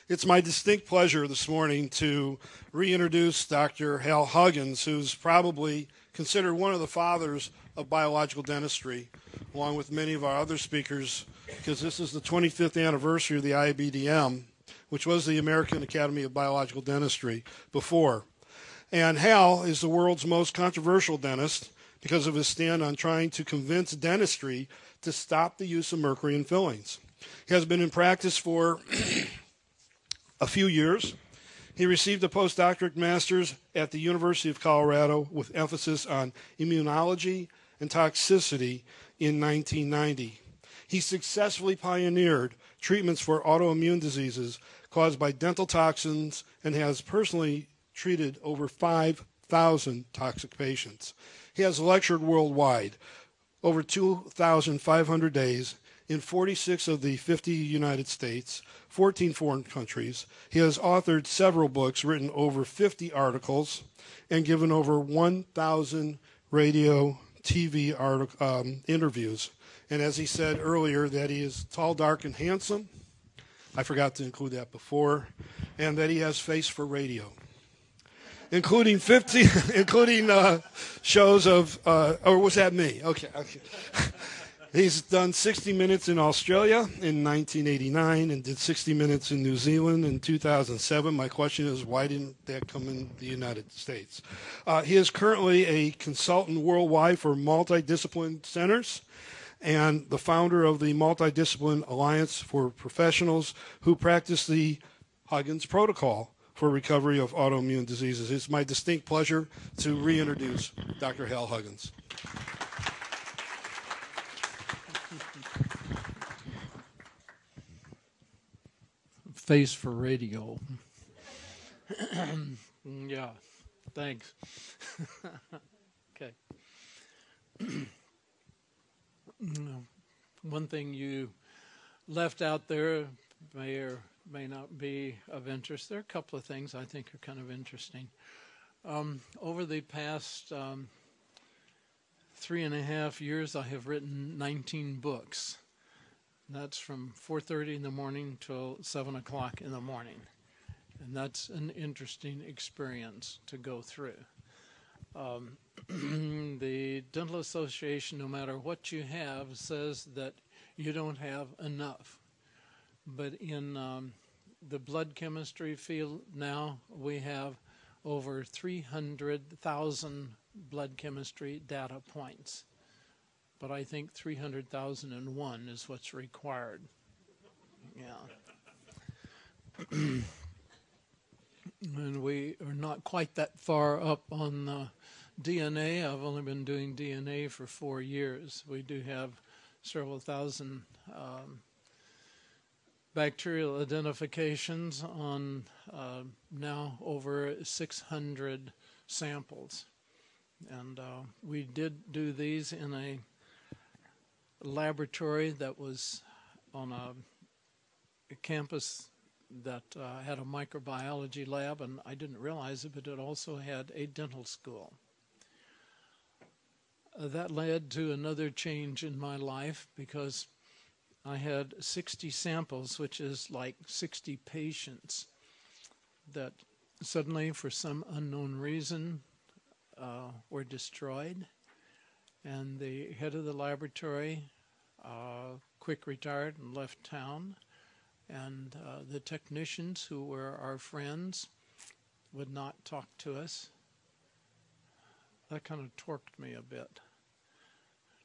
It's my distinct pleasure this morning to reintroduce Dr. Hal Huggins, who's probably considered one of the fathers of biological dentistry, along with many of our other speakers, because this is the 25th anniversary of the IABDM, which was the American Academy of Biological Dentistry before. And Hal is the world's most controversial dentist because of his stand on trying to convince dentistry to stop the use of mercury in fillings. He has been in practice for a few years. He received a postdoctorate master's at the University of Colorado with emphasis on immunology and toxicity in 1990. He successfully pioneered treatments for autoimmune diseases caused by dental toxins and has personally treated over 5,000 toxic patients. He has lectured worldwide over 2,500 days in 46 of the 50 United States, 14 foreign countries. He has authored several books, written over 50 articles, and given over 1,000 radio, TV interviews. And as he said earlier, that he is tall, dark, and handsome. I forgot to include that before. And that he has face for radio, including 50, shows of, or was that me? Okay. He's done 60 Minutes in Australia in 1989 and did 60 Minutes in New Zealand in 2007. My question is, why didn't that come in the United States? He is currently a consultant worldwide for multidiscipline centers and the founder of the Multidiscipline Alliance for Professionals who practice the Huggins Protocol for recovery of autoimmune diseases. It's my distinct pleasure to reintroduce Dr. Hal Huggins. Face for radio. Yeah, thanks. Okay. One thing you left out there may or may not be of interest. There are a couple of things I think are kind of interesting. Over the past 3.5 years, I have written 19 books. That's from 4:30 in the morning till 7 o'clock in the morning. And that's an interesting experience to go through. The Dental Association, no matter what you have, says that you don't have enough. But in the blood chemistry field now, we have over 300,000 blood chemistry data points. But I think 300,001 is what's required. Yeah. And we are not quite that far up on DNA. I've only been doing DNA for 4 years. We do have several thousand bacterial identifications on now over 600 samples. And we did do these in a laboratory that was on a campus that had a microbiology lab, and I didn't realize it, but it also had a dental school. That led to another change in my life because I had 60 samples, which is like 60 patients, that suddenly, for some unknown reason, were destroyed. And the head of the laboratory quick retired and left town. And the technicians, who were our friends, would not talk to us. That kind of torqued me a bit,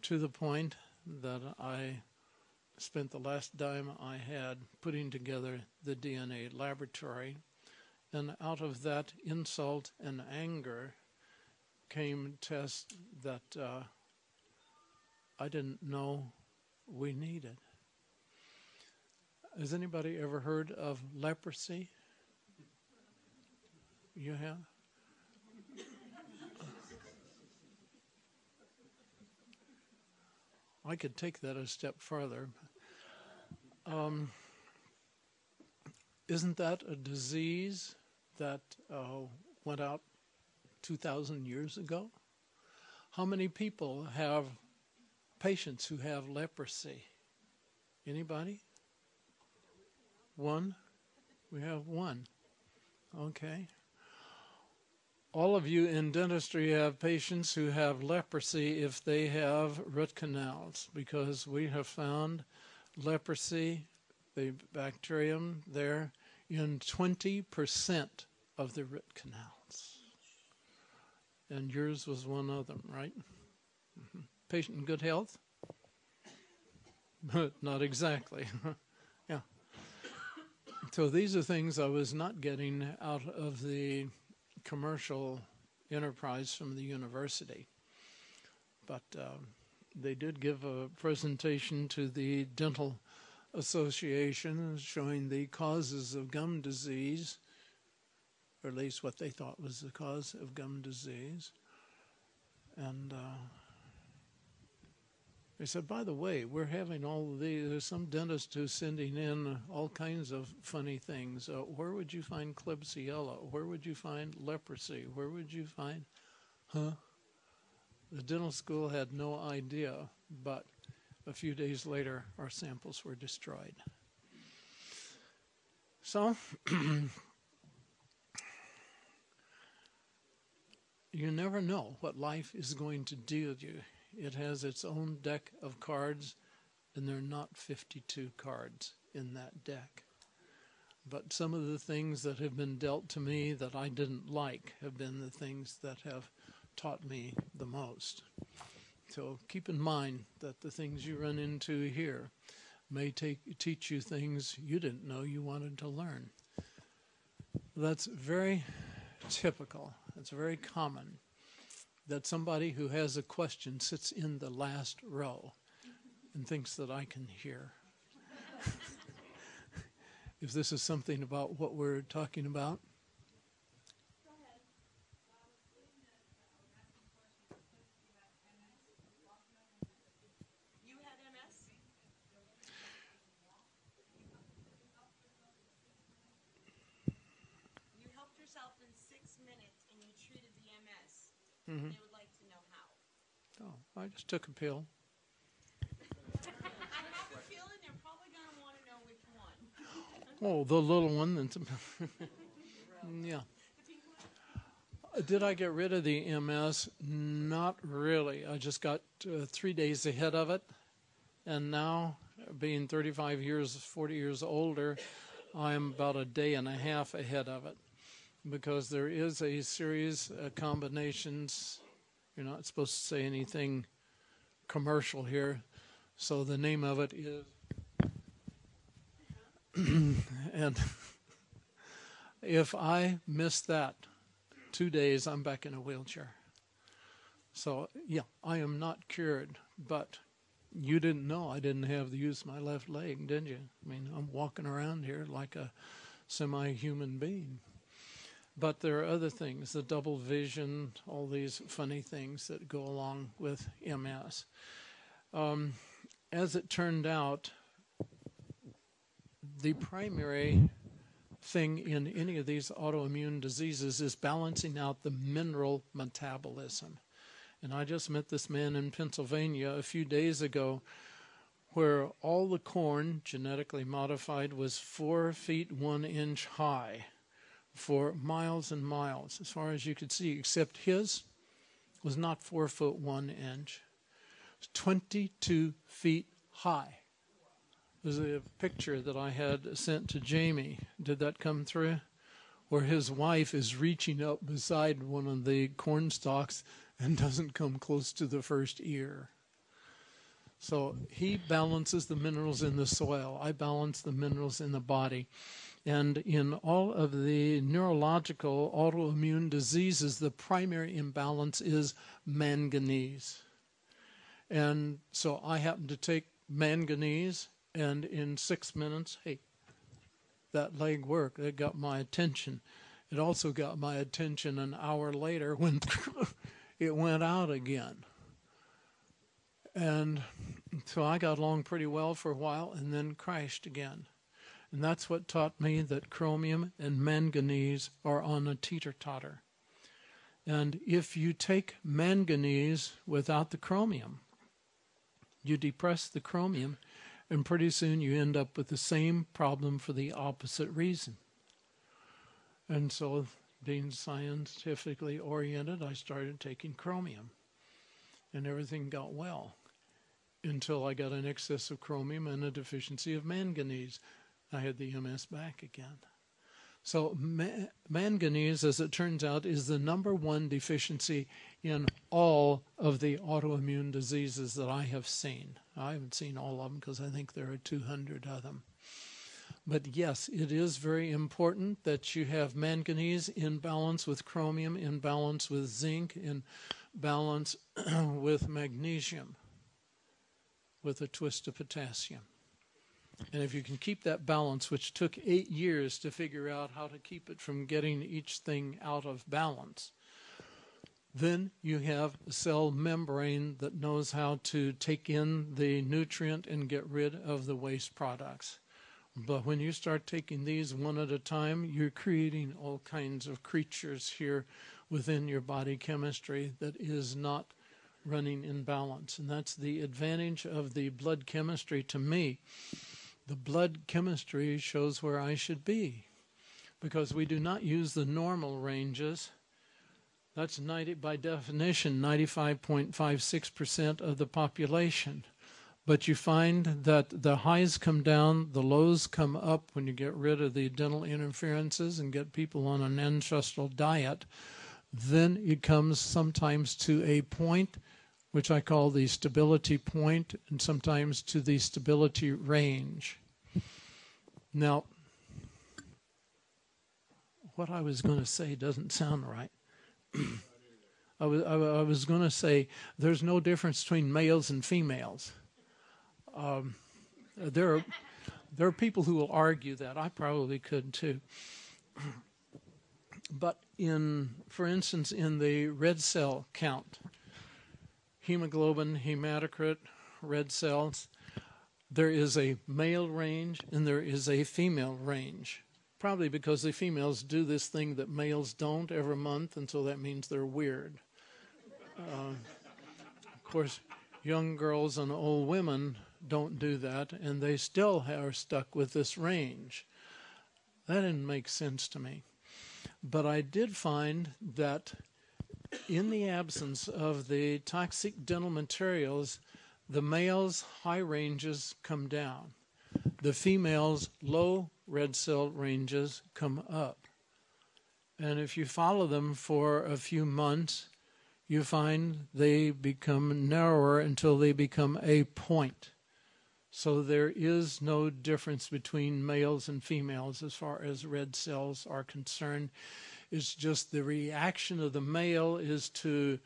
to the point that I spent the last dime I had putting together the DNA laboratory. And out of that insult and anger came tests that I didn't know we needed. Has anybody ever heard of leprosy? You have? I could take that a step farther. Isn't that a disease that went out 2,000 years ago? How many people have patients who have leprosy? Anybody? One? We have one. Okay. All of you in dentistry have patients who have leprosy if they have root canals, because we have found leprosy, the bacterium there, in 20% of the root canals. And yours was one of them, right? Mm-hmm. Patient in good health? Not exactly. Yeah. So these are things I was not getting out of the commercial enterprise from the university. But they did give a presentation to the Dental Association showing the causes of gum disease, or at least what they thought was the cause of gum disease. And they said, by the way, we're having all of these. There's some dentist who's sending in all kinds of funny things. Where would you find Klebsiella? Where would you find leprosy? Where would you find, The dental school had no idea, but a few days later, our samples were destroyed. So, you never know what life is going to deal you. It has its own deck of cards, and there are not 52 cards in that deck. But some of the things that have been dealt to me that I didn't like have been the things that have taught me the most. So keep in mind that the things you run into here may teach you things you didn't know you wanted to learn. That's very typical. It's very common that somebody who has a question sits in the last row and thinks that I can hear. If this is something about what we're talking about. Go ahead. You had MS? You helped yourself in 6 minutes and you treated the MS. Mm-hmm. They would like to know how. Oh, I just took a pill. I have a feeling they're probably going to want to know which one. Oh, the little one. Yeah. Did I get rid of the MS? Not really. I just got 3 days ahead of it. And now, being 35 years, 40 years older, I'm about a day and a half ahead of it. Because there is a series of combinations. You're not supposed to say anything commercial here. So the name of it is... and if I miss that 2 days, I'm back in a wheelchair. So, yeah, I am not cured, but you didn't know I didn't have the use of my left leg, didn't you? I mean, I'm walking around here like a semi-human being. But there are other things, the double vision, all these funny things that go along with MS. As it turned out, the primary thing in any of these autoimmune diseases is balancing out the mineral metabolism. And I just met this man in Pennsylvania a few days ago where all the corn, genetically modified, was 4 feet 1 inch high for miles and miles, as far as you could see, except his was not 4 foot 1 inch. It was 22 feet high. There's a picture that I had sent to Jamie. Did that come through? Where his wife is reaching up beside one of the corn stalks and doesn't come close to the first ear. So he balances the minerals in the soil. I balance the minerals in the body. And in all of the neurological autoimmune diseases, the primary imbalance is manganese. And so I happen to take manganese, and in 6 minutes, hey, that leg worked. It got my attention. It also got my attention an hour later when it went out again. And so I got along pretty well for a while and then crashed again. And that's what taught me that chromium and manganese are on a teeter-totter. And if you take manganese without the chromium, you depress the chromium, and pretty soon you end up with the same problem for the opposite reason. And so, being scientifically oriented, I started taking chromium, and everything got well until I got an excess of chromium and a deficiency of manganese. I had the MS back again. So manganese, as it turns out, is the #1 deficiency in all of the autoimmune diseases that I have seen. I haven't seen all of them because I think there are 200 of them. But yes, it is very important that you have manganese in balance with chromium, in balance with zinc, in balance with magnesium, with a twist of potassium. And if you can keep that balance, which took 8 years to figure out how to keep it from getting each thing out of balance, then you have a cell membrane that knows how to take in the nutrient and get rid of the waste products. But when you start taking these one at a time, you're creating all kinds of creatures here within your body chemistry that is not running in balance. And that's the advantage of the blood chemistry to me. The blood chemistry shows where I should be, because we do not use the normal ranges. That's by definition 95.56% of the population. But you find that the highs come down, the lows come up when you get rid of the dental interferences and get people on an ancestral diet. Then it comes sometimes to a point which I call the stability point, and sometimes to the stability range. Now, what I was going to say doesn't sound right. I was going to say there's no difference between males and females. There are people who will argue that. I probably could too. But for instance, in the red cell count, hemoglobin, hematocrit, red cells, there is a male range and there is a female range. Probably because the females do this thing that males don't every month, and so that means they're weird. Of course, young girls and old women don't do that, and they still are stuck with this range. That didn't make sense to me. But I did find that in the absence of the toxic dental materials, the males' high ranges come down. The females' low red cell ranges come up. And if you follow them for a few months, you find they become narrower until they become a point. So there is no difference between males and females as far as red cells are concerned. It's just the reaction of the male is to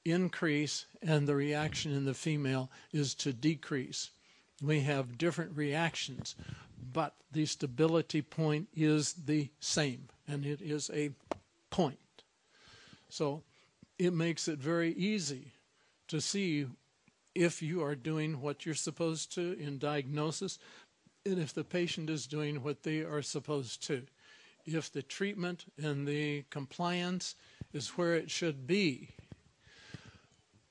increase and the reaction in the female is to decrease. We have different reactions, but the stability point is the same, and it is a point. So it makes it very easy to see if you are doing what you're supposed to in diagnosis, and if the patient is doing what they are supposed to. If the treatment and the compliance is where it should be,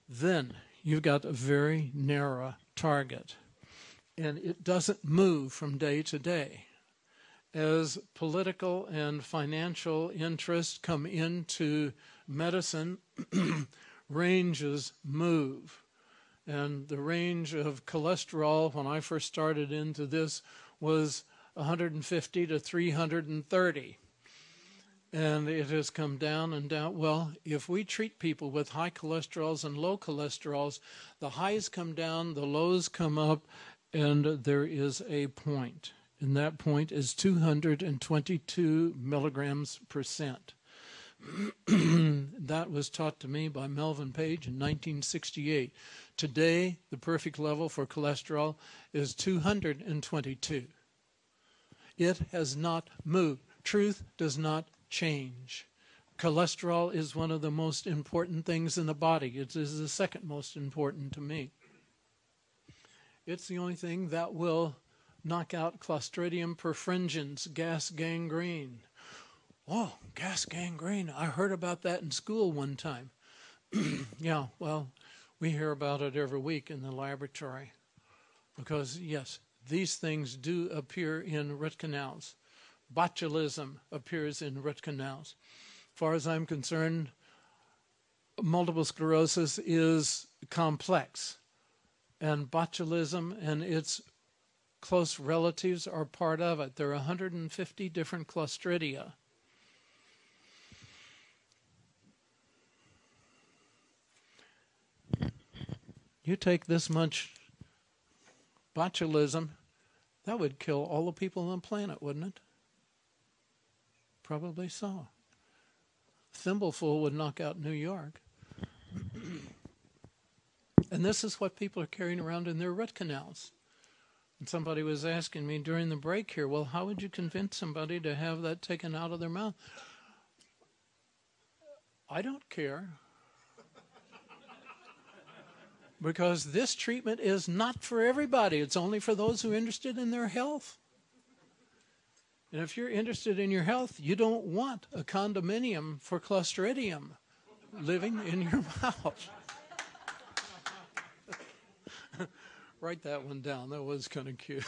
then you've got a very narrow target. And it doesn't move from day to day. As political and financial interests come into medicine, ranges move. And the range of cholesterol when I first started into this was 150 to 330. And it has come down and down. Well, if we treat people with high cholesterols and low cholesterols, the highs come down, the lows come up, and there is a point. And that point is 222 milligrams percent. That was taught to me by Melvin Page in 1968. Today, the perfect level for cholesterol is 222. It has not moved. Truth does not change. Cholesterol is one of the most important things in the body. It is the second most important to me. It's the only thing that will knock out Clostridium perfringens, gas gangrene. Oh, gas gangrene. I heard about that in school one time. Yeah, well, we hear about it every week in the laboratory. Because, yes, these things do appear in root canals. botulism appears in root canals. As far as I'm concerned, multiple sclerosis is complex, and botulism and its close relatives are part of it. There are 150 different Clostridia. You take this much botulism, that would kill all the people on the planet, wouldn't it? Probably so. Thimbleful would knock out New York. And this is what people are carrying around in their root canals. And somebody was asking me during the break here, well, how would you convince somebody to have that taken out of their mouth? I don't care. Because this treatment is not for everybody. It's only for those who are interested in their health. And if you're interested in your health, you don't want a condominium for Clostridium living in your mouth. Write that one down. That was kind of cute.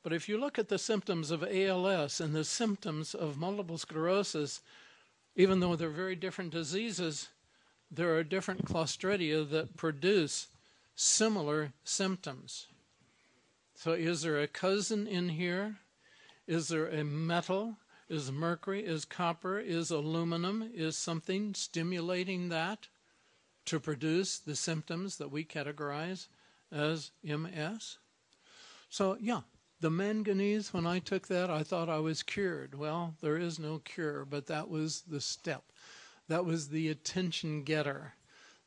But if you look at the symptoms of ALS and the symptoms of multiple sclerosis, even though they're very different diseases, there are different Clostridia that produce similar symptoms. So is there a cousin in here? Is there a metal? Is mercury? Is copper? Is aluminum? Is something stimulating that to produce the symptoms that we categorize as MS? So, yeah, the manganese, when I took that, I thought I was cured. Well, there is no cure, but that was the step. That was the attention getter.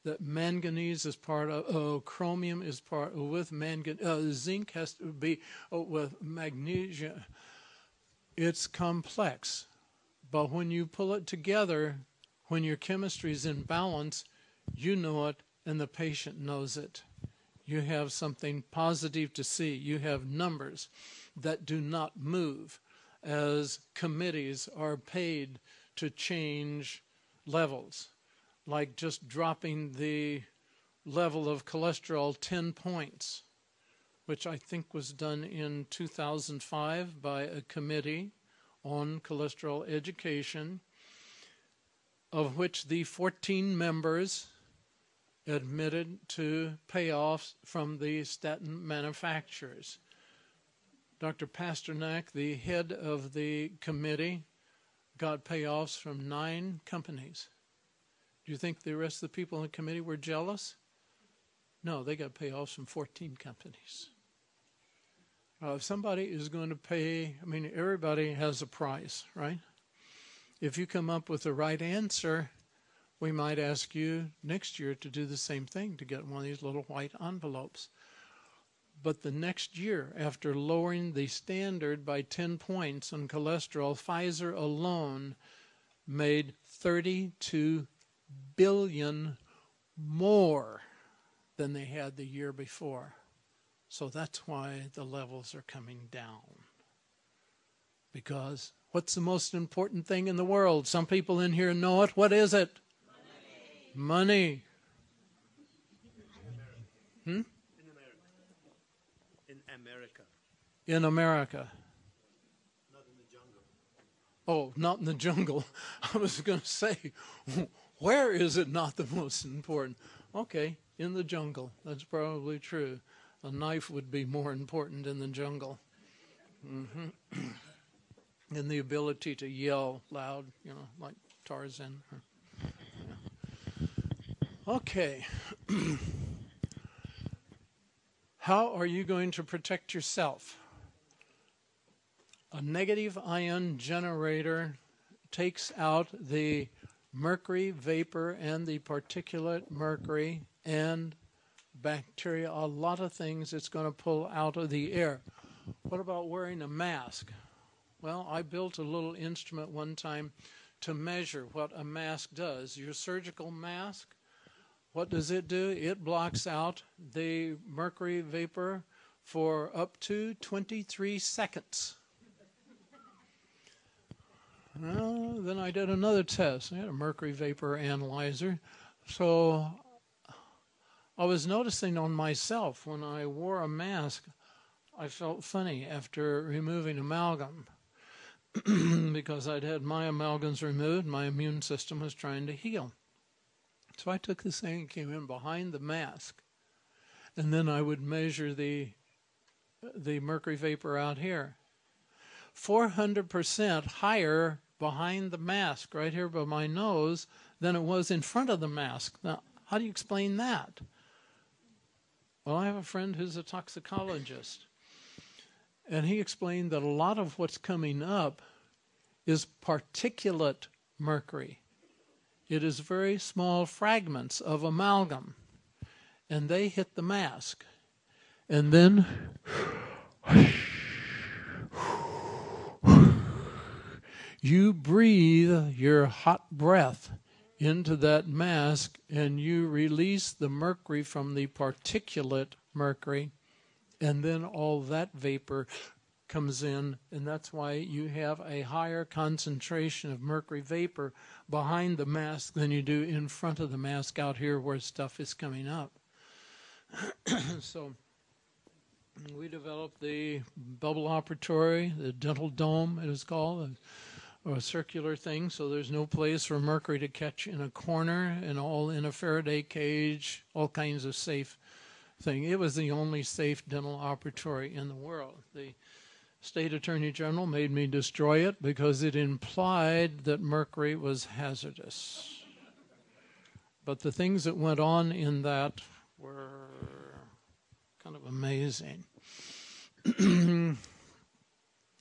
That manganese is part of, chromium is part with manganese, zinc has to be with magnesium. It's complex, but when you pull it together, when your chemistry is in balance, you know it and the patient knows it. You have something positive to see. You have numbers that do not move as committees are paid to change levels, like just dropping the level of cholesterol 10 points, which I think was done in 2005 by a committee on cholesterol education, of which the 14 members admitted to payoffs from the statin manufacturers. Dr. Pasternak, the head of the committee, got payoffs from 9 companies. Do you think the rest of the people in the committee were jealous? No, they got payoffs from 14 companies. If somebody is going to pay, I mean, everybody has a price, right? If you come up with the right answer, we might ask you next year to do the same thing, to get one of these little white envelopes. But the next year, after lowering the standard by 10 points on cholesterol, Pfizer alone made $32 billion more than they had the year before. So that's why the levels are coming down. Because what's the most important thing in the world? Some people in here know it. What is it? Money. In America. In America. Not in the jungle. Oh, not in the jungle. I was going to say, where is it not the most important? Okay, in the jungle. That's probably true. A knife would be more important in the jungle. Mm-hmm. And the ability to yell loud, like Tarzan. Okay. How are you going to protect yourself? A negative ion generator takes out the mercury vapor and the particulate mercury and bacteria, a lot of things it's going to pull out of the air. What about wearing a mask? Well, I built a little instrument one time to measure what a mask does. Your surgical mask, what does it do? It blocks out the mercury vapor for up to 23 seconds. Well, then I did another test. I had a mercury vapor analyzer. So I was noticing on myself when I wore a mask, I felt funny after removing amalgam because I'd had my amalgams removed. My immune system was trying to heal. So I took this thing and came in behind the mask, and then I would measure the mercury vapor out here. 400% higher behind the mask, right here by my nose, than it was in front of the mask. Now, how do you explain that? Well, I have a friend who's a toxicologist, and he explained that a lot of what's coming up is particulate mercury. It is very small fragments of amalgam, and they hit the mask. And then you breathe your hot breath into that mask, and you release the mercury from the particulate mercury, and then all that vapor comes in, and that's why you have a higher concentration of mercury vapor behind the mask than you do in front of the mask out here where stuff is coming up. So we developed the bubble operatory, the dental dome it is called, or a circular thing, so there's no place for mercury to catch in a corner, and all in a Faraday cage, all kinds of safe thing. It was the only safe dental operatory in the world. The State Attorney General made me destroy it because it implied that mercury was hazardous. But the things that went on in that were kind of amazing.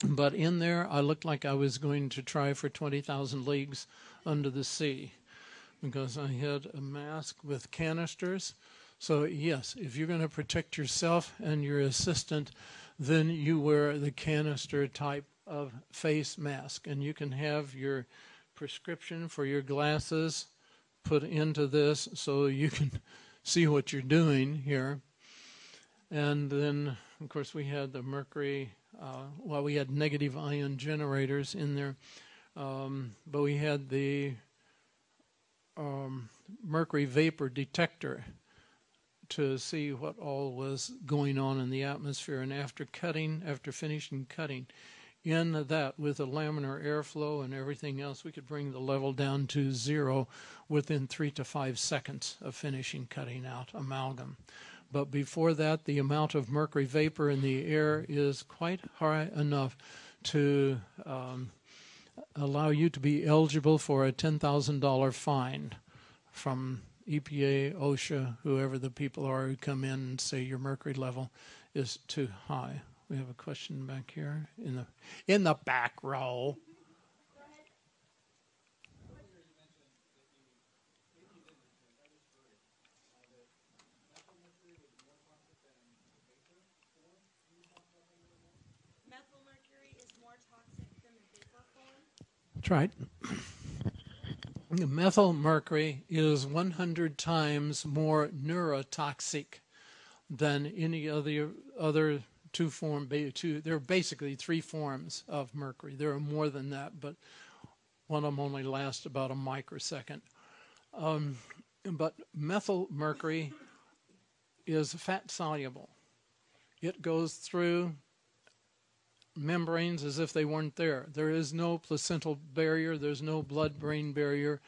But in there, I looked like I was going to try for 20,000 leagues under the sea because I had a mask with canisters. So, yes, if you're going to protect yourself and your assistant, then you wear the canister type of face mask. And you can have your prescription for your glasses put into this so you can see what you're doing here. And then, of course, we had the mercury. We had negative ion generators in there, but we had the mercury vapor detector to see what all was going on in the atmosphere. And after finishing cutting, in that with the laminar airflow and everything else, we could bring the level down to 0 within 3 to 5 seconds of finishing cutting out amalgam. But before that, the amount of mercury vapor in the air is quite high enough to allow you to be eligible for a $10,000 fine from EPA, OSHA, whoever the people are who come in and say your mercury level is too high. We have a question back here in the back row. That's right. Methyl mercury is 100 times more neurotoxic than any other two form. There are basically 3 forms of mercury. There are more than that, but one of them only lasts about a microsecond. But methyl mercury is fat soluble. It goes through membranes as if they weren't there. There is no placental barrier. There's no blood-brain barrier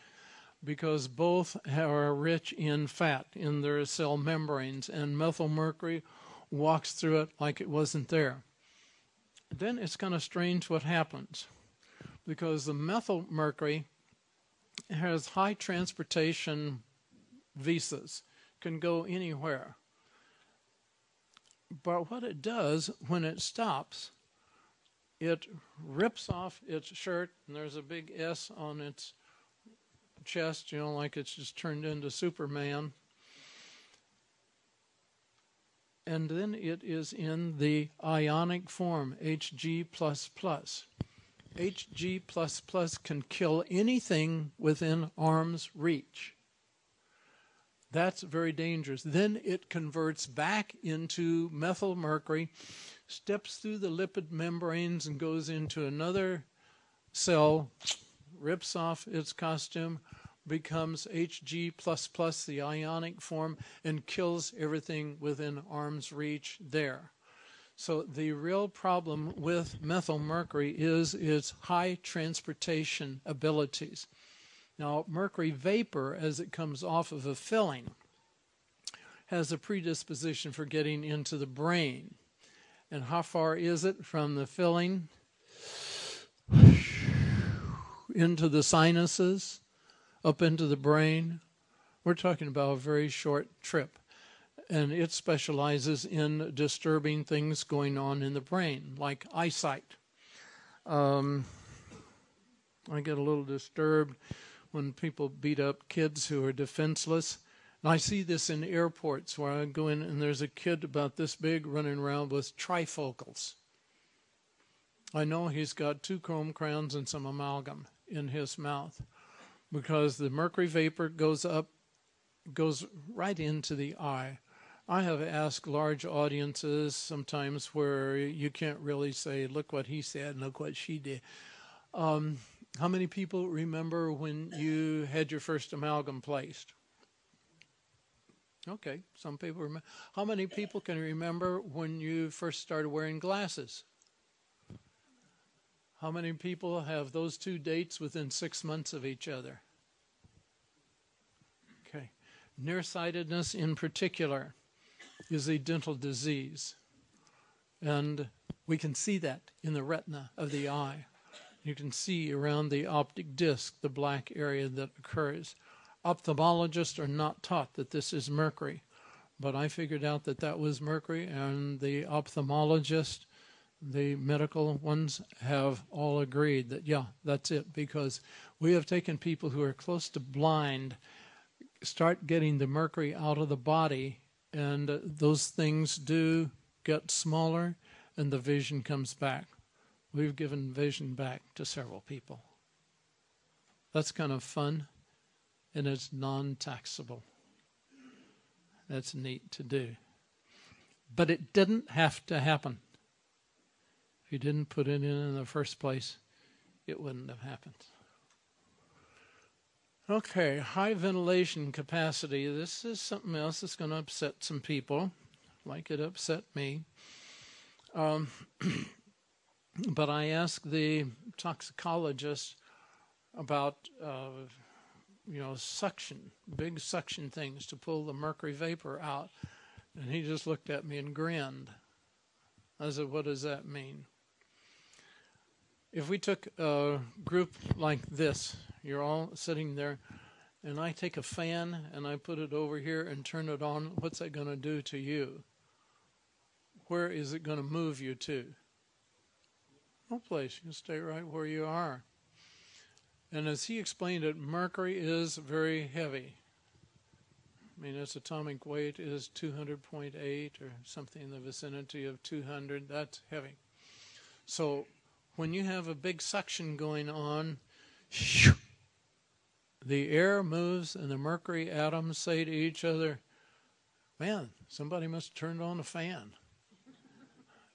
because both are rich in fat in their cell membranes, and methyl mercury walks through it like it wasn't there. Then it's kind of strange what happens because the methyl mercury has high transportation visas, can go anywhere. But what it does when it stops, it rips off its shirt, and there's a big S on its chest, like it's just turned into Superman. And then it is in the ionic form, Hg++. Hg++ can kill anything within arm's reach. That's very dangerous. Then it converts back into methyl mercury, steps through the lipid membranes and goes into another cell, rips off its costume, becomes Hg++, the ionic form, and kills everything within arm's reach there. So the real problem with methylmercury is its high transportation abilities. Now, mercury vapor, as it comes off of a filling, has a predisposition for getting into the brain. And how far is it from the filling into the sinuses, up into the brain? We're talking about a very short trip. And it specializes in disturbing things going on in the brain, like eyesight. I get a little disturbed when people beat up kids who are defenseless. And I see this in airports where I go in and there's a kid about this big running around with trifocals. I know he's got 2 chrome crowns and some amalgam in his mouth because the mercury vapor goes right into the eye. I have asked large audiences sometimes where you can't really say, look what he said, look what she did. How many people remember when you had your first amalgam placed? Okay, some people remember. How many people can remember when you first started wearing glasses? How many people have those 2 dates within 6 months of each other? Okay. Nearsightedness in particular is a dental disease. And we can see that in the retina of the eye. You can see around the optic disc the black area that occurs. Ophthalmologists are not taught that this is mercury, but I figured out that that was mercury, and the ophthalmologists, the medical ones, have all agreed that, yeah, that's it, because we have taken people who are close to blind, start getting the mercury out of the body, and those things do get smaller, and the vision comes back. We've given vision back to several people. That's kind of fun. And it's non-taxable. That's neat to do. But it didn't have to happen. If you didn't put it in the first place, it wouldn't have happened. Okay, high ventilation capacity. This is something else that's going to upset some people, like it upset me. But I asked the toxicologist about suction, big suction things to pull the mercury vapor out. And he just looked at me and grinned. I said, what does that mean? If we took a group like this, you're all sitting there, and I take a fan and I put it over here and turn it on, what's that going to do to you? Where is it going to move you to? No place. You stay right where you are. And as he explained it, mercury is very heavy. I mean, its atomic weight is 200.8 or something in the vicinity of 200. That's heavy. So when you have a big suction going on, the air moves and the mercury atoms say to each other, man, somebody must have turned on a fan.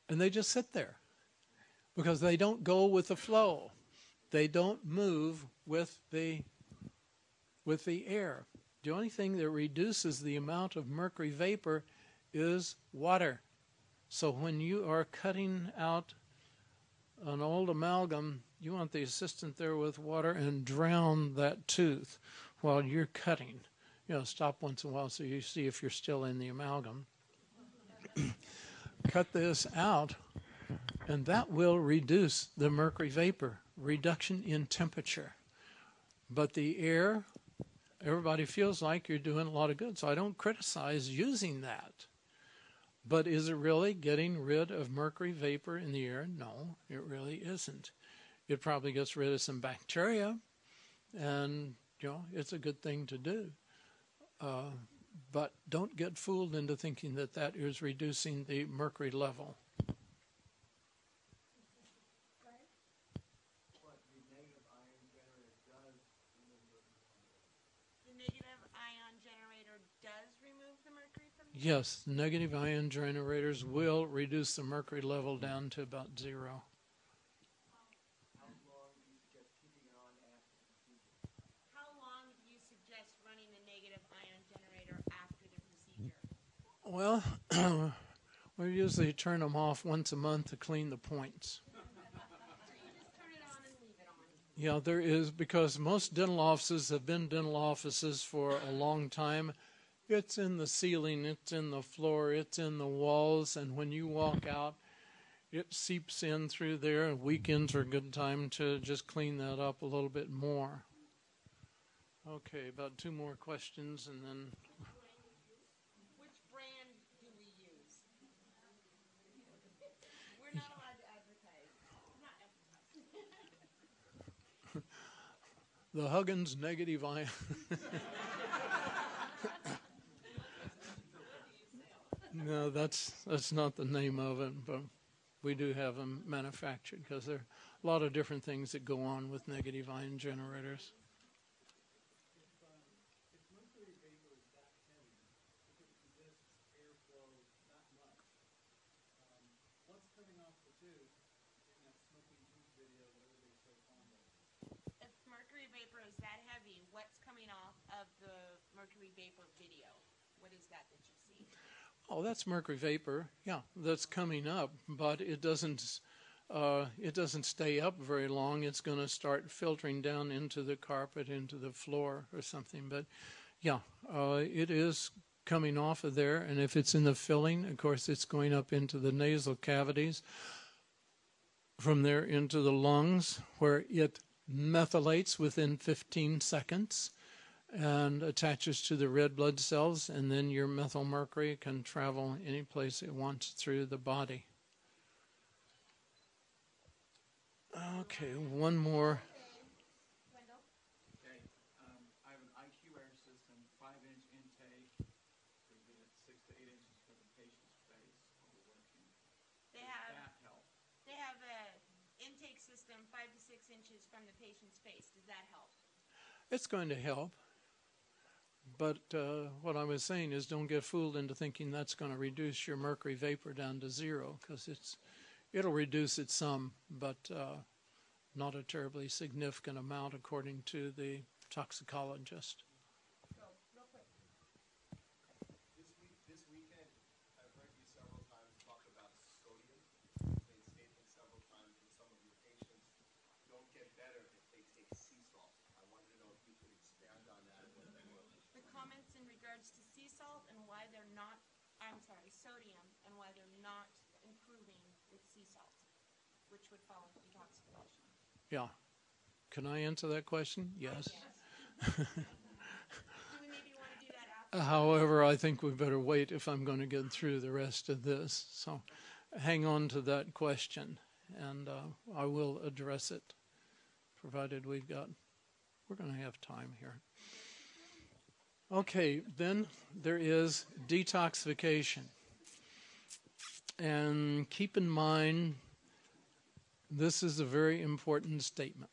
And they just sit there because they don't go with the flow. They don't move with the air. The only thing that reduces the amount of mercury vapor is water. So when you are cutting out an old amalgam, you want the assistant there with water and drown that tooth while you're cutting. Stop once in a while so you see if you're still in the amalgam. Cut this out, and that will reduce the mercury vapor. Reduction in temperature. But the air, everybody feels like you're doing a lot of good, so I don't criticize using that. But is it really getting rid of mercury vapor in the air? No, it really isn't. It probably gets rid of some bacteria, and it's a good thing to do. But don't get fooled into thinking that that is reducing the mercury level. Yes, negative ion generators will reduce the mercury level down to about 0. How long do you Well, we usually turn them off once a month to clean the points. So you just turn it on and leave it on. Yeah, there is, because most dental offices have been dental offices for a long time. It's in the ceiling, it's in the floor, it's in the walls, and when you walk out, it seeps in through there, and weekends are a good time to just clean that up a little bit more. Okay, about 2 more questions, and then Which brand do we use? We're not allowed to advertise. Not advertise. the Huggins negative ion. No, that's not the name of it, but we do have them manufactured because there are a lot of different things that go on with negative ion generators. If mercury vapor is that heavy, if it resists airflow that much, what's coming off the tube in that smoking tube video that everybody's so fond of? If mercury vapor is that heavy, what's coming off of the mercury vapor video? What is that you see? Oh, that's mercury vapor. Yeah, that's coming up, but it doesn't stay up very long. It's going to start filtering down into the carpet, into the floor or something. But yeah, it is coming off of there. And if it's in the filling, of course, it's going up into the nasal cavities, from there into the lungs, where it methylates within 15 seconds. And attaches to the red blood cells, and then your methylmercury can travel any place it wants through the body. Okay, one more. Wendell? Okay, I have an IQ Air system, 5-inch intake. We get it 6 to 8 inches for the patient's face while we're working. They Does have that help? an intake system 5 to 6 inches from the patient's face. Does that help? It's going to help. But what I was saying is, don't get fooled into thinking that's going to reduce your mercury vapor down to 0, because it'll reduce it some, but not a terribly significant amount according to the toxicologist. Go, real quick. This weekend, I've heard you several times talk about sodium. You've made statements several times that some of your patients don't get better if they take sea salt. I wanted to know if you could expand on that a little bit more. The comments in regards to sea salt and why they're not, sodium, and why they're not improving with sea salt, which would fall into detoxification. Yeah. Can I answer that question? Yes. Do we maybe want to do that after? However, I think we better wait if I'm going to get through the rest of this. So hang on to that question, and I will address it, provided we're going to have time here. Okay, then there is detoxification. And keep in mind, this is a very important statement.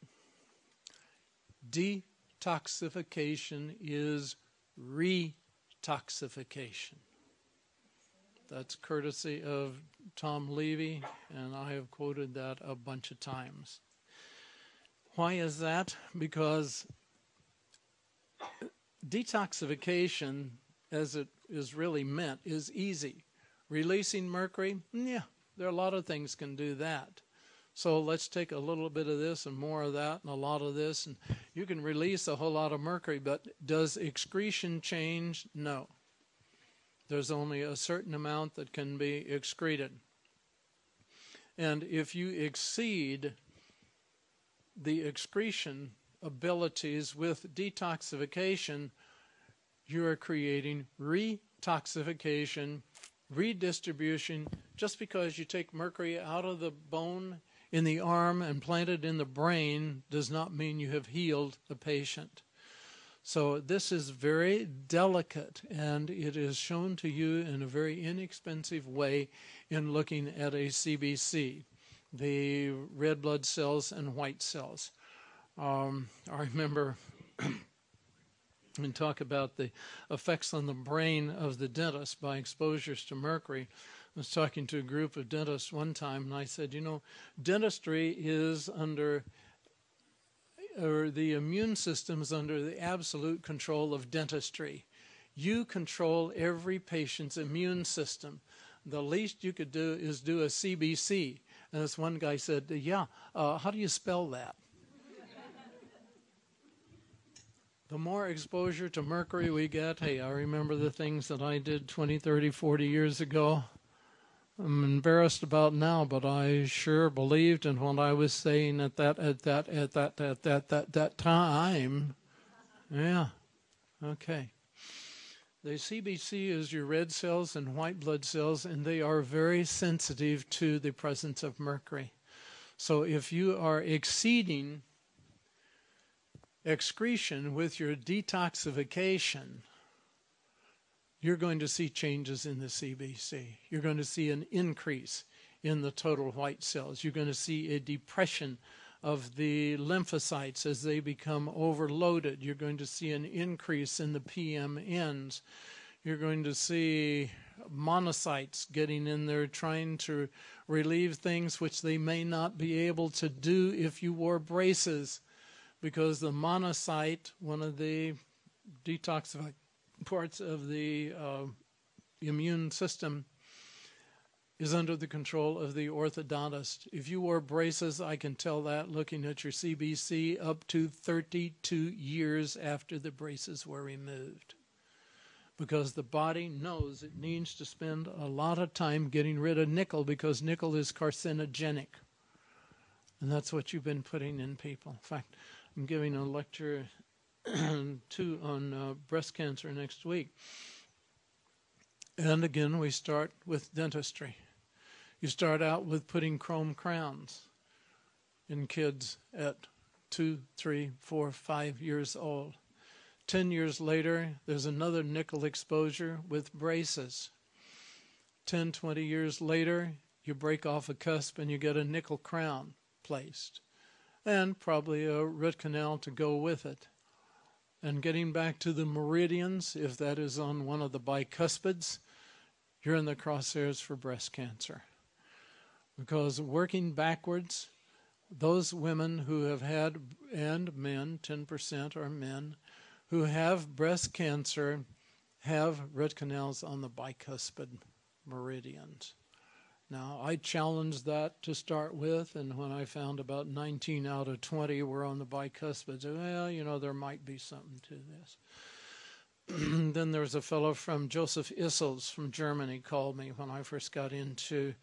Detoxification is retoxification. That's courtesy of Tom Levy, and I have quoted that a bunch of times. Why is that? Because detoxification, as it is really meant, is easy. Releasing mercury, yeah, there are a lot of things can do that. So let's take a little bit of this and more of that and a lot of this, and you can release a whole lot of mercury, but does excretion change? No. There's only a certain amount that can be excreted. And if you exceed the excretion abilities with detoxification, you are creating retoxification, redistribution. Just because you take mercury out of the bone in the arm and plant it in the brain does not mean you have healed the patient. So this is very delicate, and it is shown to you in a very inexpensive way in looking at a CBC, the red blood cells and white cells. I remember and talk about the effects on the brain of the dentist by exposures to mercury. I was talking to a group of dentists one time, and I said, you know, dentistry is under, or the immune system is under the absolute control of dentistry. You control every patient's immune system. The least you could do is do a CBC. And this one guy said, how do you spell that? The more exposure to mercury we get, hey, I remember the things that I did 20, 30, 40 years ago. I'm embarrassed about now, but I sure believed in what I was saying at that time. Yeah. Okay. The CBC is your red cells and white blood cells, and they are very sensitive to the presence of mercury. So if you are exceeding excretion with your detoxification, you're going to see changes in the CBC. You're going to see an increase in the total white cells. You're going to see a depression of the lymphocytes as they become overloaded. You're going to see an increase in the PMNs. You're going to see monocytes getting in there trying to relieve things which they may not be able to do if you wore braces, because the monocyte, one of the detoxifying parts of the immune system, is under the control of the orthodontist. If you wore braces, I can tell that looking at your CBC up to 32 years after the braces were removed. Because the body knows it needs to spend a lot of time getting rid of nickel, because nickel is carcinogenic. And that's what you've been putting in people. In fact, I'm giving a lecture on breast cancer next week. And again, we start with dentistry. You start out with putting chrome crowns in kids at 2, 3, 4, 5 years old. 10 years later, there's another nickel exposure with braces. 10, 20 years later, you break off a cusp and you get a nickel crown placed, and probably a root canal to go with it. And getting back to the meridians, if that is on one of the bicuspids, you're in the crosshairs for breast cancer. Because working backwards, those women who have had, and men, 10% are men, who have breast cancer have root canals on the bicuspid meridians. Now, I challenged that to start with, and when I found about 19 out of 20 were on the bicuspid, well, there might be something to this. Then there's a fellow from Joseph Issels from Germany called me when I first got into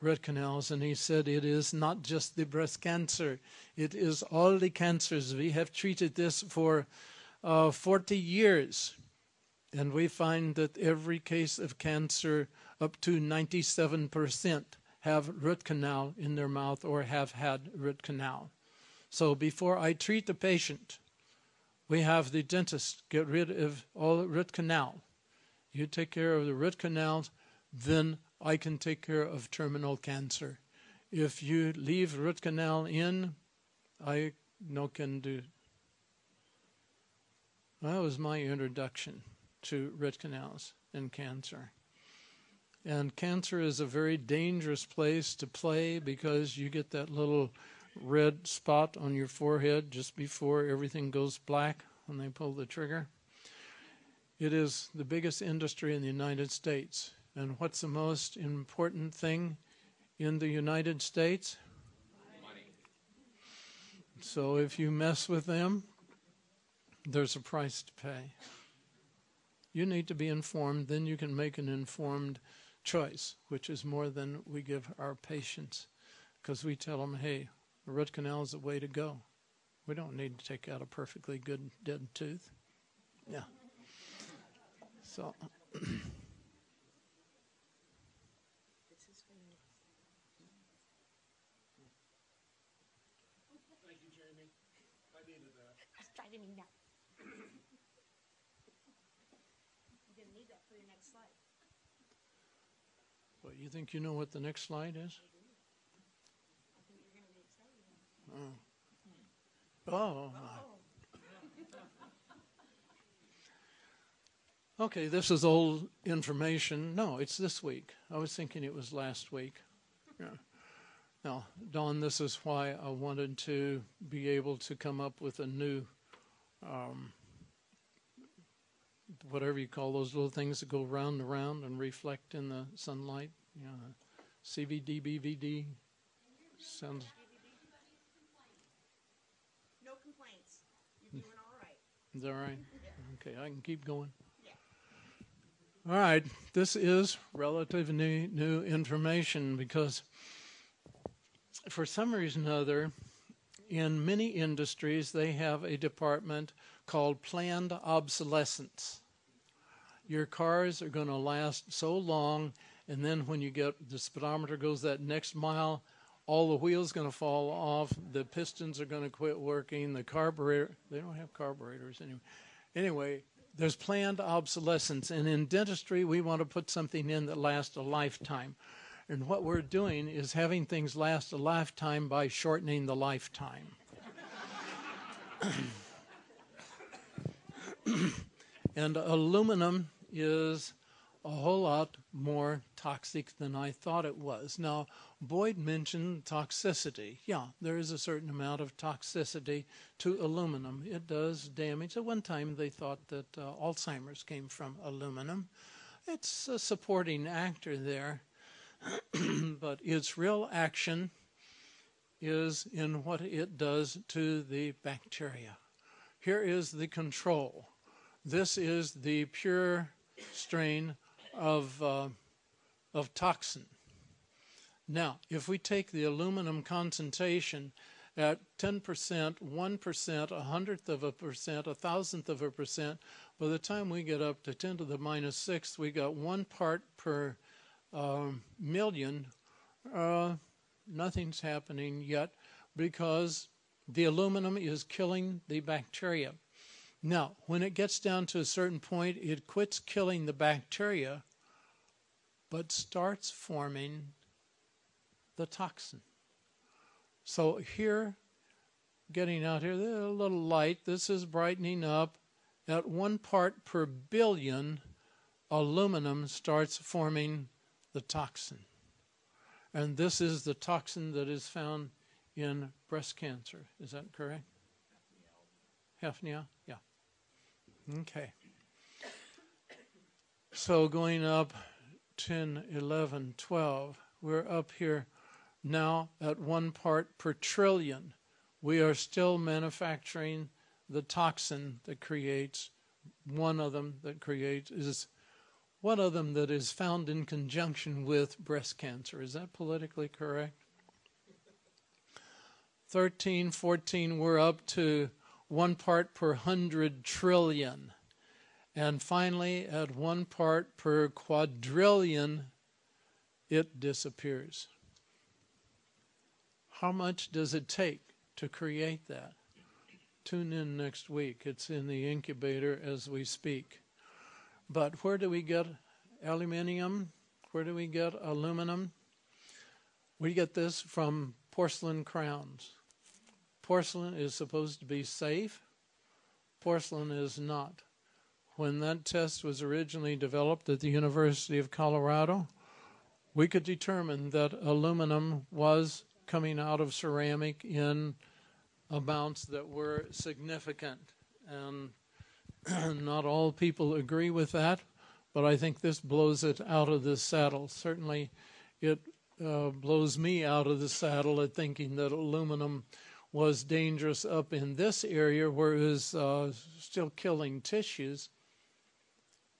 root canals, and he said, it is not just the breast cancer, it is all the cancers. We have treated this for 40 years, and we find that every case of cancer, up to 97%, have root canal in their mouth or have had root canal. So before I treat the patient, we have the dentist get rid of all root canal. You take care of the root canals, then I can take care of terminal cancer. If you leave root canal in, I no can do. That was my introduction to root canals and cancer. And cancer is a very dangerous place to play, because you get that little red spot on your forehead just before everything goes black when they pull the trigger. It is the biggest industry in the United States. And what's the most important thing in the United States? Money. So if you mess with them, there's a price to pay. You need to be informed, then you can make an informed choice, which is more than we give our patients, because we tell them, hey, the root canal is the way to go. We don't need to take out a perfectly good dead tooth. Yeah. So. Thank you, Jamie. I needed that. I didn't need that. You're going to need that for your next slide. What, you think you know what the next slide is? I think you're going to be excited. Oh. Okay, this is old information. No, it's this week. I was thinking it was last week. Yeah. Now, Don, this is why I wanted to be able to come up with a new whatever you call those little things that go round and round and reflect in the sunlight. You know, CVD, BVD. Sounds. No complaints. You're doing all right. Is that right? Okay, I can keep going. Yeah. All right, this is relatively new information because for some reason or other, in many industries, they have a department called planned obsolescence. Your cars are going to last so long, and then when you get the speedometer goes that next mile, all the wheels going to fall off, the pistons are going to quit working, the carburetor, they don't have carburetors anymore. Anyway, there's planned obsolescence, and in dentistry, we want to put something in that lasts a lifetime. And what we're doing is having things last a lifetime by shortening the lifetime. And aluminum is a whole lot more toxic than I thought it was. Now, Boyd mentioned toxicity. Yeah, there is a certain amount of toxicity to aluminum. It does damage. At one time, they thought that Alzheimer's came from aluminum. It's a supporting actor there, but its real action is in what it does to the bacteria. Here is the control. This is the pure strain of toxin. Now, if we take the aluminum concentration at 10%, 1%, 100th of a percent, 1,000th of a percent, by the time we get up to 10 to the minus 6th, we got 1 part per million. Nothing's happening yet because the aluminum is killing the bacteria. Now, when it gets down to a certain point, it quits killing the bacteria, but starts forming the toxin. So here, getting out here, there's a little light. This is brightening up. At 1 part per billion, aluminum starts forming the toxin. And this is the toxin that is found in breast cancer. Is that correct? Hafnia? Yeah. Okay. So going up 10, 11, 12, we're up here now at 1 part per trillion. We are still manufacturing the toxin that creates, one of them that is found in conjunction with breast cancer. Is that politically correct? 13, 14, we're up to 1 part per 100 trillion. And finally, at 1 part per quadrillion, it disappears. How much does it take to create that? Tune in next week. It's in the incubator as we speak. But where do we get aluminium? Where do we get aluminum? We get this from porcelain crowns. Porcelain is supposed to be safe. Porcelain is not. When that test was originally developed at the University of Colorado, we could determine that aluminum was coming out of ceramic in amounts that were significant. And not all people agree with that, but I think this blows it out of the saddle. Certainly it blows me out of the saddle at thinking that aluminum was dangerous up in this area where it was still killing tissues.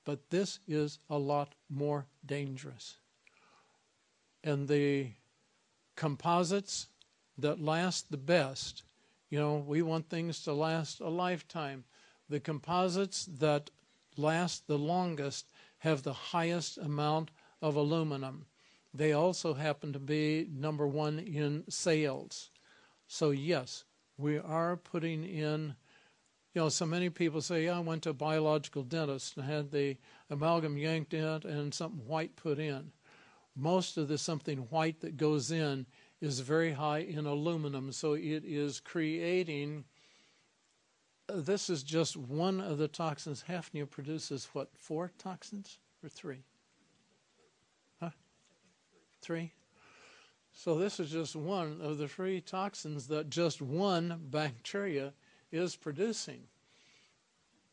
But this is a lot more dangerous. And the composites that last the best, you know, we want things to last a lifetime. The composites that last the longest have the highest amount of aluminum. They also happen to be number 1 in sales. So yes, we are putting in, you know, so many people say, I went to a biological dentist and had the amalgam yanked out and something white put in. Most of the something white that goes in is very high in aluminum, so it is creating, this is just one of the toxins. Hafnia produces what, 4 toxins or 3? Huh? 3? So this is just one of the 3 toxins that just one bacteria is producing.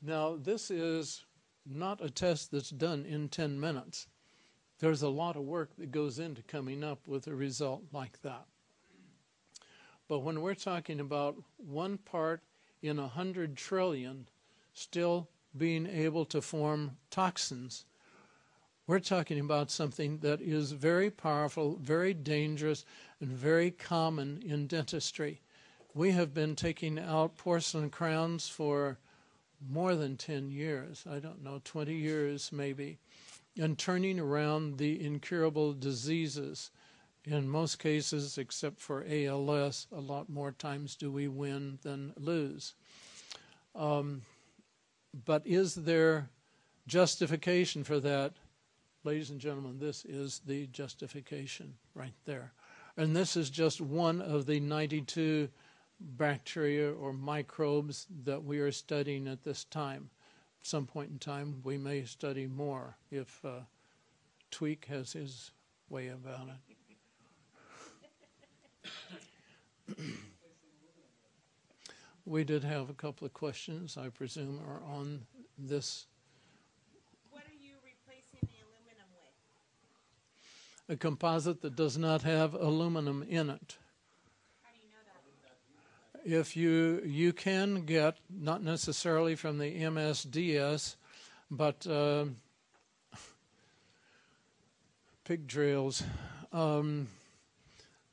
Now, this is not a test that's done in 10 minutes. There's a lot of work that goes into coming up with a result like that. But when we're talking about 1 part in 100 trillion still being able to form toxins, we're talking about something that is very powerful, very dangerous, and very common in dentistry. We have been taking out porcelain crowns for more than 10 years, I don't know, 20 years maybe, and turning around the incurable diseases. In most cases, except for ALS, a lot more times do we win than lose. But is there justification for that? Ladies and gentlemen, this is the justification right there. And this is just one of the 92 bacteria or microbes that we are studying at this time. At some point in time, we may study more if Tweak has his way about it. We did have a couple of questions, I presume, are on this. What are you replacing the aluminum with? A composite that does not have aluminum in it. How do you know that? If you can get, not necessarily from the MSDS, but pig trails,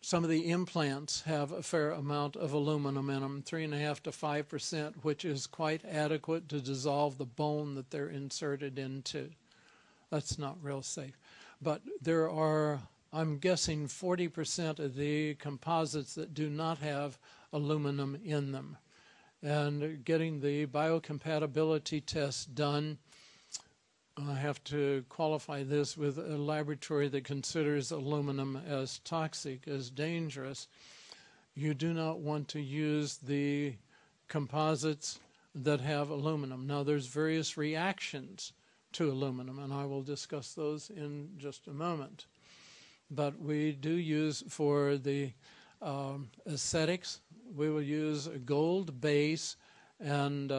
some of the implants have a fair amount of aluminum in them, 3.5 to 5%, which is quite adequate to dissolve the bone that they're inserted into. That's not real safe. But there are, I'm guessing, 40% of the composites that do not have aluminum in them. And getting the biocompatibility test done, I have to qualify this with a laboratory that considers aluminum as toxic, as dangerous. You do not want to use the composites that have aluminum. Now, there's various reactions to aluminum, and I will discuss those in just a moment. But we do use, for the aesthetics, we will use a gold base and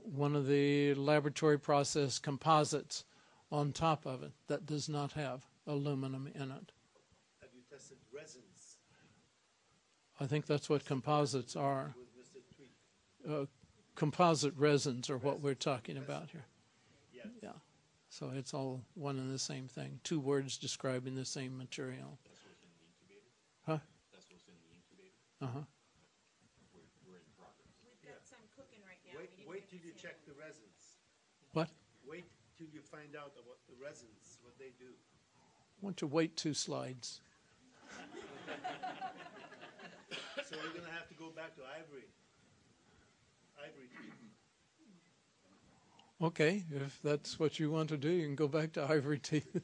one of the laboratory process composites on top of it that does not have aluminum in it. Have you tested resins I think that's what composites are. with Mr. Tweak? Composite resins are what we're talking about here. Yes. Yeah. So it's all one and the same thing. 2 words describing the same material. That's what's in the incubator? Huh? That's what's in the incubator? Uh-huh. We're in progress. We've got some cooking right now. Wait, We didn't wait get till to you see check them. the resins. What? Wait till you find out about the resins, what they do. I want to wait 2 slides. So we're gonna have to go back to ivory. Ivory tree. Okay, if that's what you want to do, you can go back to ivory teeth.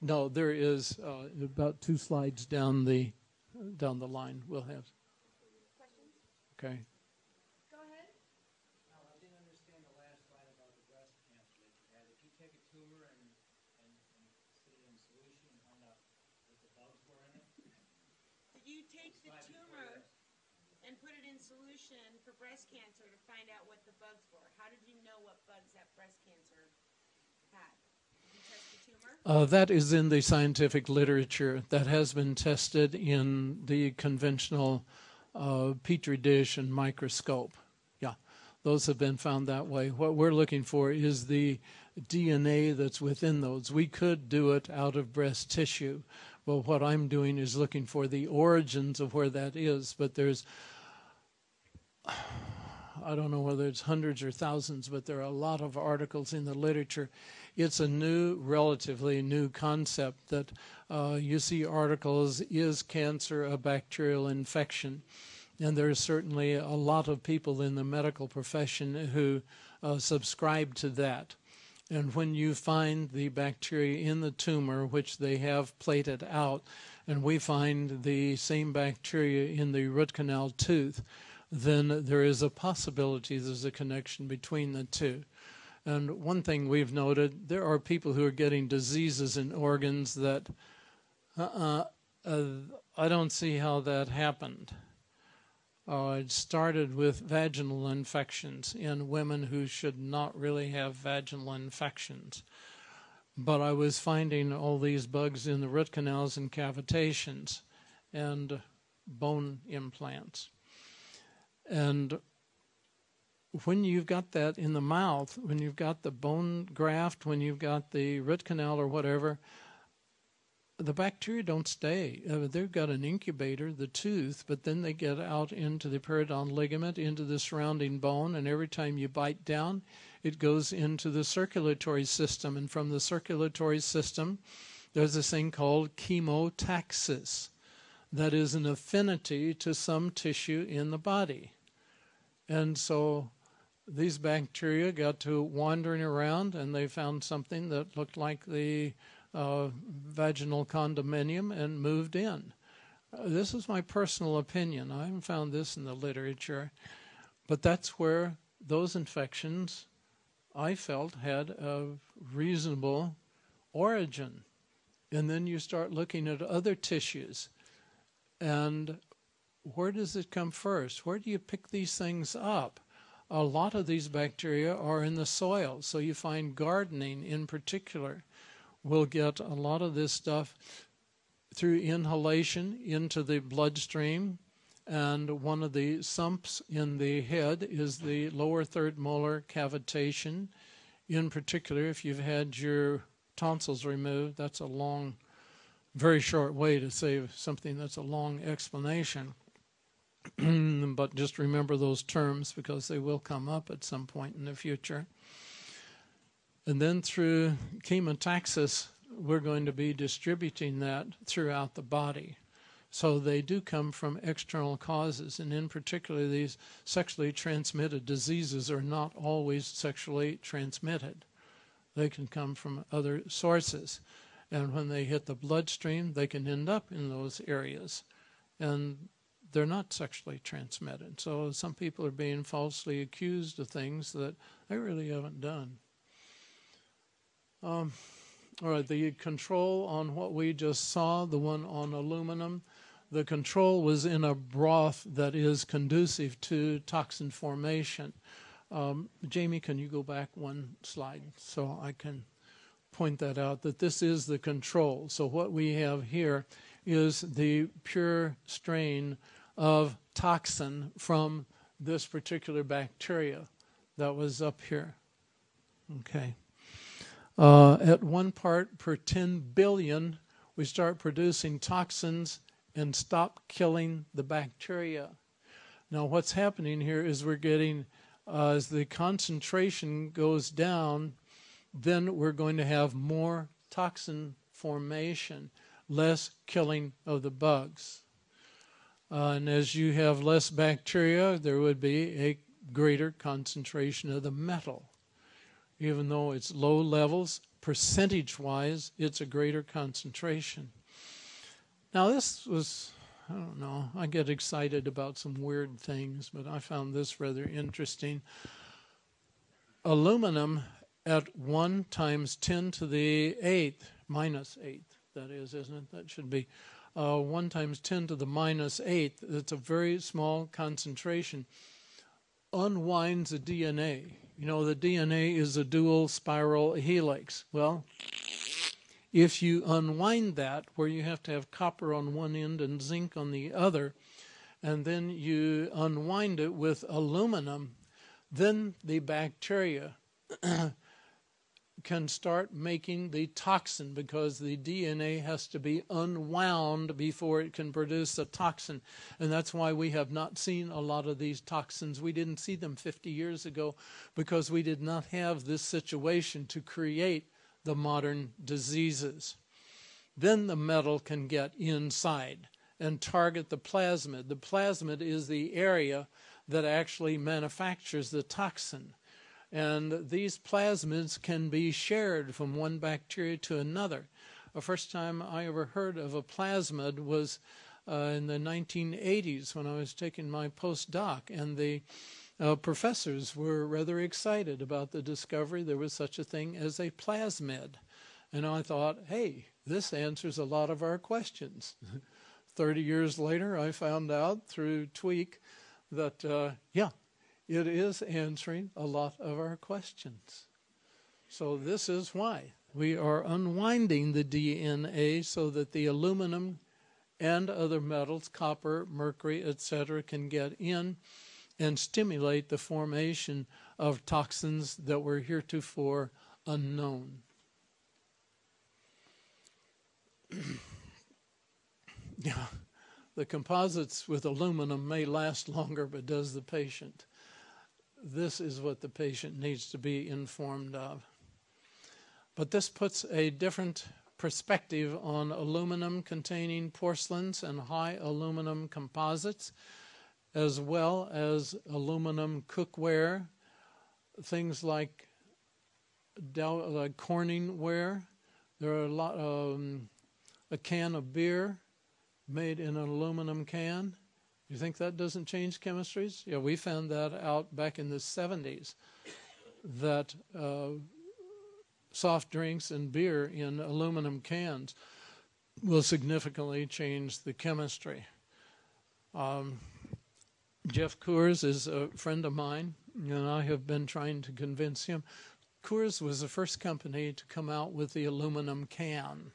No, there is about 2 slides down the line. We'll have. Questions? Okay. Go ahead. Now, I didn't understand the last slide about the breast cancer that you had. If you take a tumor and sit it in solution and find out what the bugs were in it, Did you take the tumor and put it in solution for breast cancer to find out what the bugs were? How did you know what bugs that breast cancer had? Did you test the tumor? That is in the scientific literature. That has been tested in the conventional Petri dish and microscope. Yeah, those have been found that way. What we're looking for is the DNA that's within those. We could do it out of breast tissue, but what I'm doing is looking for the origins of where that is. But there's, I don't know whether it's hundreds or thousands, but there are a lot of articles in the literature. It's a new, relatively new concept that you see articles, is cancer a bacterial infection? And there's certainly a lot of people in the medical profession who subscribe to that. And when you find the bacteria in the tumor, which they have plated out, and we find the same bacteria in the root canal tooth, then there is a possibility there's a connection between the two. And one thing we've noted, there are people who are getting diseases in organs that, I don't see how that happened. It started with vaginal infections in women who should not really have vaginal infections. But I was finding all these bugs in the root canals and cavitations and bone implants. And when you've got that in the mouth, when you've got the bone graft, when you've got the root canal or whatever, the bacteria don't stay. They've got an incubator, the tooth, but then they get out into the periodontal ligament, into the surrounding bone, and every time you bite down, it goes into the circulatory system. And from the circulatory system, there's this thing called chemotaxis. That is an affinity to some tissue in the body. And so these bacteria got to wandering around, and they found something that looked like the vaginal condominium and moved in. This is my personal opinion. I haven't found this in the literature. But that's where those infections, I felt, had a reasonable origin. And then you start looking at other tissues. And where does it come first? Where do you pick these things up? A lot of these bacteria are in the soil. So you find gardening in particular will get a lot of this stuff through inhalation into the bloodstream. And one of the sumps in the head is the lower third molar cavitation. In particular, if you've had your tonsils removed, that's a long, very short way to say something that's a long explanation. But just remember those terms because they will come up at some point in the future. And then through chemotaxis, we're going to be distributing that throughout the body. So they do come from external causes, and in particular, these sexually transmitted diseases are not always sexually transmitted. They can come from other sources. And when they hit the bloodstream, they can end up in those areas. And they're not sexually transmitted. So some people are being falsely accused of things that they really haven't done. All right, the control on what we just saw, the one on aluminum, the control was in a broth that is conducive to toxin formation. Jamie, can you go back one slide so I can point that out, that this is the control. So what we have here is the pure strain of toxin from this particular bacteria that was up here. Okay. At 1 part per 10 billion, we start producing toxins and stop killing the bacteria. Now what's happening here is we're getting, as the concentration goes down, then we're going to have more toxin formation, less killing of the bugs. And as you have less bacteria, there would be a greater concentration of the metal. Even though it's low levels, percentage-wise, it's a greater concentration. Now this was, I don't know, I get excited about some weird things, but I found this rather interesting. Aluminum at 1 times 10 to the 8th, minus 8th, that is, isn't it? That should be 1 times 10 to the minus 8th. It's a very small concentration. Unwinds the DNA. You know, the DNA is a dual spiral helix. Well, if you unwind that, where you have to have copper on one end and zinc on the other, and then you unwind it with aluminum, then the bacteria can start making the toxin, because the DNA has to be unwound before it can produce a toxin. And that's why we have not seen a lot of these toxins. We didn't see them 50 years ago because we did not have this situation to create the modern diseases. Then the metal can get inside and target the plasmid. The plasmid is the area that actually manufactures the toxin. And these plasmids can be shared from one bacteria to another. The first time I ever heard of a plasmid was in the 1980s when I was taking my postdoc, and the professors were rather excited about the discovery there was such a thing as a plasmid. And I thought, hey, this answers a lot of our questions. 30 years later, I found out through Tweak that, yeah, it is answering a lot of our questions. So this is why we are unwinding the DNA so that the aluminum and other metals, copper, mercury, etc., can get in and stimulate the formation of toxins that were heretofore unknown. Yeah, the composites with aluminum may last longer, but does the patient? This is what the patient needs to be informed of. But this puts a different perspective on aluminum-containing porcelains and high aluminum composites, as well as aluminum cookware, things like Corning ware. There are a can of beer made in an aluminum can. You think that doesn't change chemistries? Yeah, we found that out back in the 70s, that soft drinks and beer in aluminum cans will significantly change the chemistry. Jeff Coors is a friend of mine, and I have been trying to convince him. Coors was the first company to come out with the aluminum can.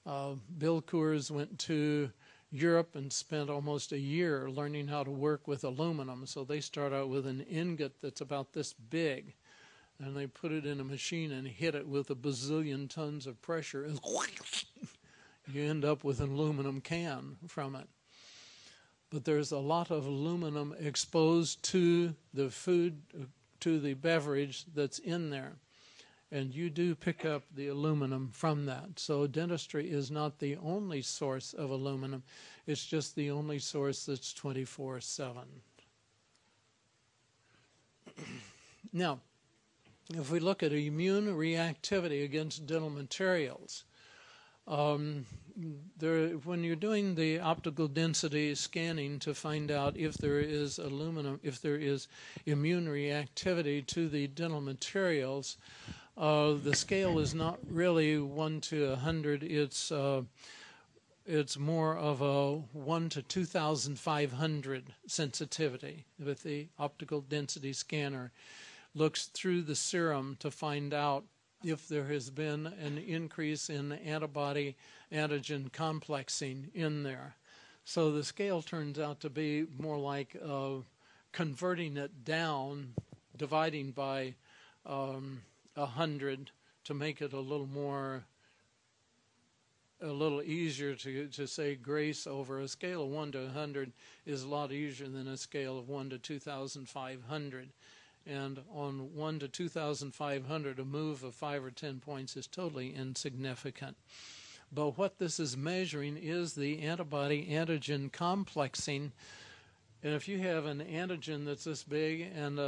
Bill Coors went to Europe and spent almost a year learning how to work with aluminum. So they start out with an ingot that's about this big, and they put it in a machine and hit it with a bazillion tons of pressure, and you end up with an aluminum can from it. But there's a lot of aluminum exposed to the food, to the beverage that's in there. And you do pick up the aluminum from that. So dentistry is not the only source of aluminum. It's just the only source that's 24/7. Now, if we look at immune reactivity against dental materials, when you're doing the optical density scanning to find out if there is aluminum, if there is immune reactivity to the dental materials, the scale is not really 1 to 100. It's more of a 1 to 2,500 sensitivity with the optical density scanner. Looks through the serum to find out if there has been an increase in antibody antigen complexing in there. So the scale turns out to be more like converting it down, dividing by 100 to make it a little easier to say grace over. A scale of 1 to 100 is a lot easier than a scale of 1 to 2,500. And on 1 to 2,500, a move of 5 or 10 points is totally insignificant. But what this is measuring is the antibody antigen complexing. And if you have an antigen that's this big and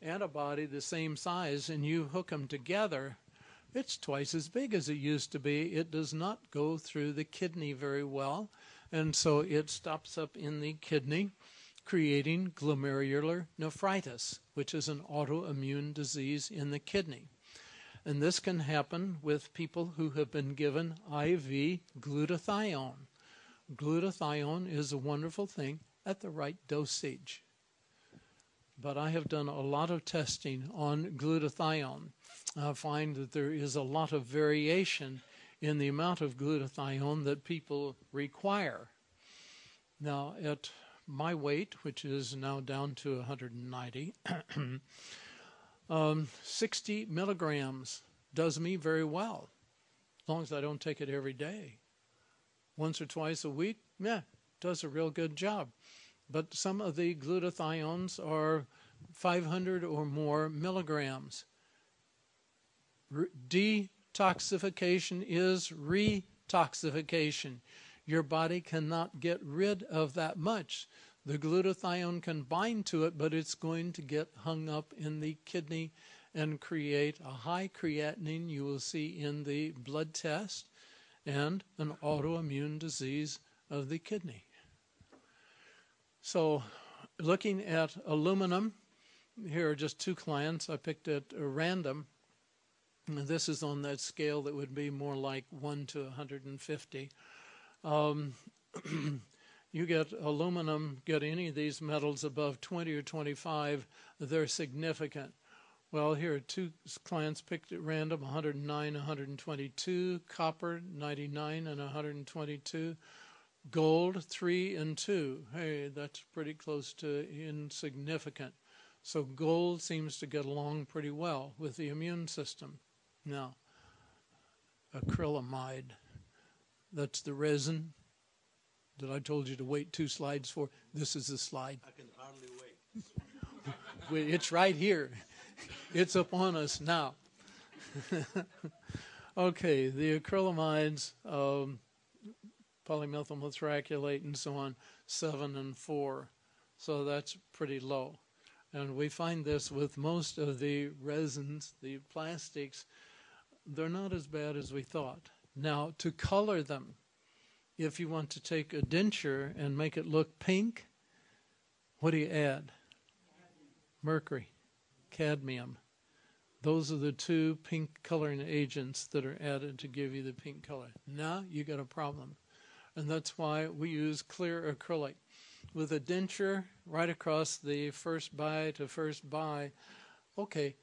antibody the same size, and you hook them together, it's twice as big as it used to be. It does not go through the kidney very well, and so it stops up in the kidney, creating glomerular nephritis, which is an autoimmune disease in the kidney. And this can happen with people who have been given IV glutathione. Glutathione is a wonderful thing at the right dosage. But I have done a lot of testing on glutathione. I find that there is a lot of variation in the amount of glutathione that people require. Now, at my weight, which is now down to 190, 60 milligrams does me very well, as long as I don't take it every day. Once or twice a week, yeah, does a real good job. But some of the glutathiones are 500 or more milligrams. Detoxification is retoxification. Your body cannot get rid of that much. The glutathione can bind to it, but it's going to get hung up in the kidney and create a high creatinine you will see in the blood test and an autoimmune disease of the kidney. So looking at aluminum, here are just 2 clients I picked at random. And this is on that scale that would be more like 1 to 150. You get aluminum, get any of these metals above 20 or 25, they're significant. Well, here, 2 clients picked at random, 109, 122, copper, 99 and 122, gold, 3 and 2. Hey, that's pretty close to insignificant. So gold seems to get along pretty well with the immune system. Now, acrylamide, that's the resin that I told you to wait 2 slides for. This is the slide. I can hardly wait. It's right here. It's upon us now. Okay, the acrylamides, polymethyl methacrylate and so on, 7 and 4. So that's pretty low. And we find this with most of the resins, the plastics, they're not as bad as we thought. Now, to color them, if you want to take a denture and make it look pink, what do you add? Mercury, cadmium. Those are the 2 pink coloring agents that are added to give you the pink color. Now you got a problem. And that's why we use clear acrylic. With a denture right across the first buy to first buy, okay,